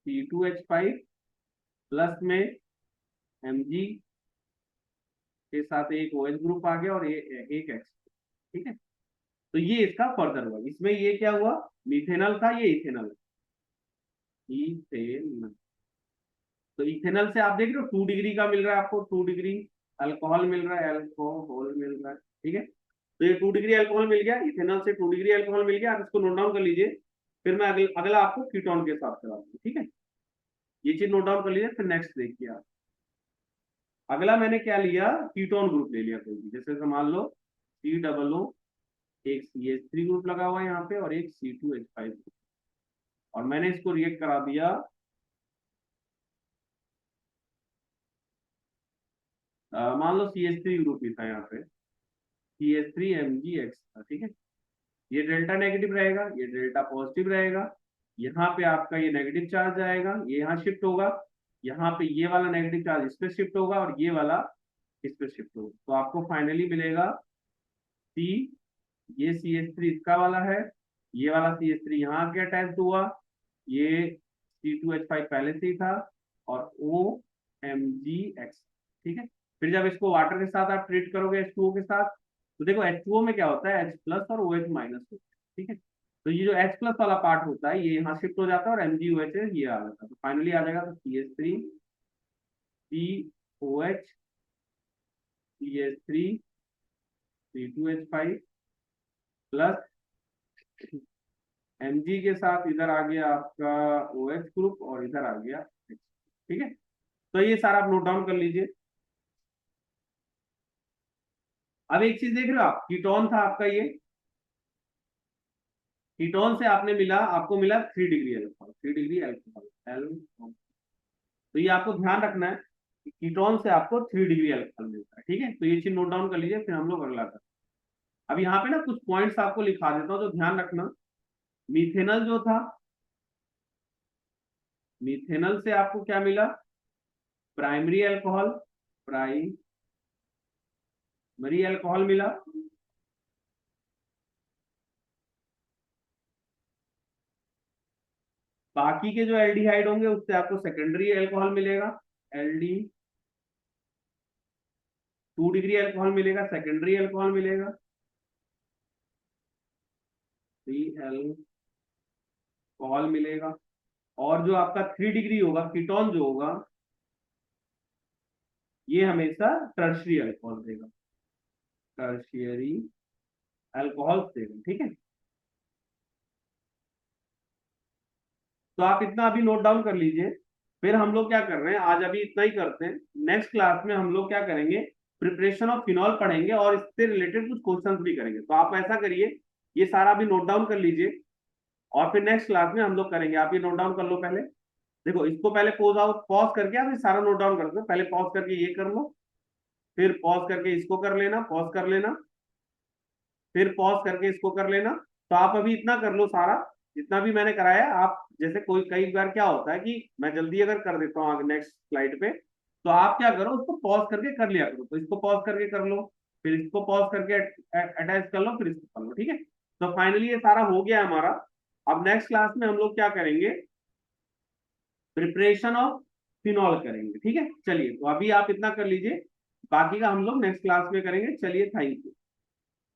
C2H5 प्लस में Mg के साथ एक OH ग्रुप आ गया, और ये एक H, ठीक है। तो ये इसका फर्दर हुआ, इसमें ये क्या हुआ, मिथेनॉल था, ये इथेनॉल, इथेनॉल। तो इथेनॉल से आप देख रहे हो 2 डिग्री का मिल रहा है आपको, 2 डिग्री अल्कोहल मिल रहा है, अल्कोहल मिल रहा है, ठीक है। तो ये 2 डिग्री अल्कोहल मिल गया, इथेनॉल से 2 डिग्री अल्कोहल मिल गया। आप इसको नोट डाउन कर लीजिए, फिर मैं अगला आपको कीटोन के साथ करा दूंगा, ठीक है। ये चीज नोट डाउन कर लीजिए, फिर नेक्स्ट देखिए आप। अगला मैंने क्या लिया, कीटोन ग्रुप ले लिया कोई भी, जैसे मान लो COO, एक CH3 ग्रुप लगा हुआ है यहाँ पे, और एक C2H5 ग्रुप, और मैंने इसको रिएक्ट करा दिया, मान लो CH3 ग्रुप ही था यहाँ पे, CH3Mgx था, ठीक है। ये डेल्टा नेगेटिव रहेगा, ये डेल्टा पॉजिटिव रहेगा, यहाँ पे आपका ये नेगेटिव चार्ज आएगा, ये यहाँ शिफ्ट होगा, यहाँ पे ये वाला नेगेटिव चार्ज इस पे शिफ्ट होगा, और ये वाला इस पे शिफ्ट होगा। तो आपको फाइनली मिलेगा C, ये CH3 इसका वाला है, ये वाला CH3 यहाँ आके अटैच हुआ, ये C2H5 पहले से ही था, और OMgx, ठीक है। फिर जब इसको वाटर के साथ आप ट्रीट करोगे H2O के साथ, तो देखो H2O में क्या होता है, H प्लस और OH माइनस होता है, ठीक है। तो ये जो H प्लस वाला पार्ट होता है ये यहाँ शिफ्ट हो जाता है, और MgOH ये आ जाता है, तो फाइनली आ जाएगा तो CH3COH CH3C2H5 प्लस Mg के साथ इधर आ गया आपका OH ग्रुप, और इधर आ गया H, ठीक है। तो ये सारा आप नोट डाउन कर लीजिए। अब एक चीज देख रहे हो आप, कीटोन था आपका ये, कीटोन से आपने मिला, आपको मिला 3 डिग्री अल्कोहल, 3 डिग्री अल्कोहल। तो ये आपको ध्यान रखना है कि कीटोन से आपको 3 डिग्री अल्कोहल मिलता है, ठीक है। तो ये चीज नोट डाउन कर लीजिए, फिर हम लोग अगला करते हैं। अब यहाँ पे ना कुछ पॉइंट्स आपको लिखा देता हूँ, जो ध्यान रखना। मिथेनल जो था, मिथेनल से आपको क्या मिला, प्राइमरी अल्कोहल, प्राइमरी अल्कोहल मिला, बाकी के जो एल्डिहाइड होंगे उससे आपको सेकेंडरी अल्कोहल मिलेगा, एल्डी 2 डिग्री अल्कोहल मिलेगा, सेकेंडरी अल्कोहल मिलेगा 3 अल्कोहल मिलेगा, और जो आपका 3 डिग्री होगा कीटोन जो होगा, ये हमेशा टर्शियरी अल्कोहल देगा, टर्शियरी अल्कोहल देगा, ठीक है। तो आप इतना अभी नोट डाउन कर लीजिए, फिर हम लोग क्या कर रहे हैं, आज अभी इतना ही करते हैं। नेक्स्ट क्लास में हम लोग क्या करेंगे, प्रिपरेशन ऑफ फिनॉल पढ़ेंगे, और इससे रिलेटेड कुछ क्वेश्चंस भी करेंगे। तो आप ऐसा करिए, ये सारा भी नोट डाउन कर लीजिए, और फिर नेक्स्ट क्लास में हम लोग करेंगे। आप ये नोट डाउन कर लो पहले, देखो इसको पहले पॉज करके आप ये सारा नोट डाउन कर दो, पहले पॉज करके ये कर लो, फिर पॉज करके इसको कर लेना, पॉज कर लेना, फिर पॉज करके इसको कर लेना, तो आप अभी इतना कर लो सारा, जितना भी मैंने कराया आप, जैसे कोई कई बार क्या होता है कि मैं जल्दी अगर कर देता हूँ आगे नेक्स्ट स्लाइड पे, तो आप क्या करो उसको पॉज करके कर लिया करो, तो इसको पॉज करके कर लो, फिर इसको पॉज करके अटैच कर लो, फिर इसको कर लो, ठीक है। तो फाइनली ये सारा हो गया हमारा। अब नेक्स्ट क्लास में हम लोग क्या करेंगे, प्रिपरेशन ऑफ फिनॉल करेंगे, ठीक है। चलिए तो अभी आप इतना कर लीजिए, बाकी का हम लोग नेक्स्ट क्लास में करेंगे। चलिए, थैंक यू।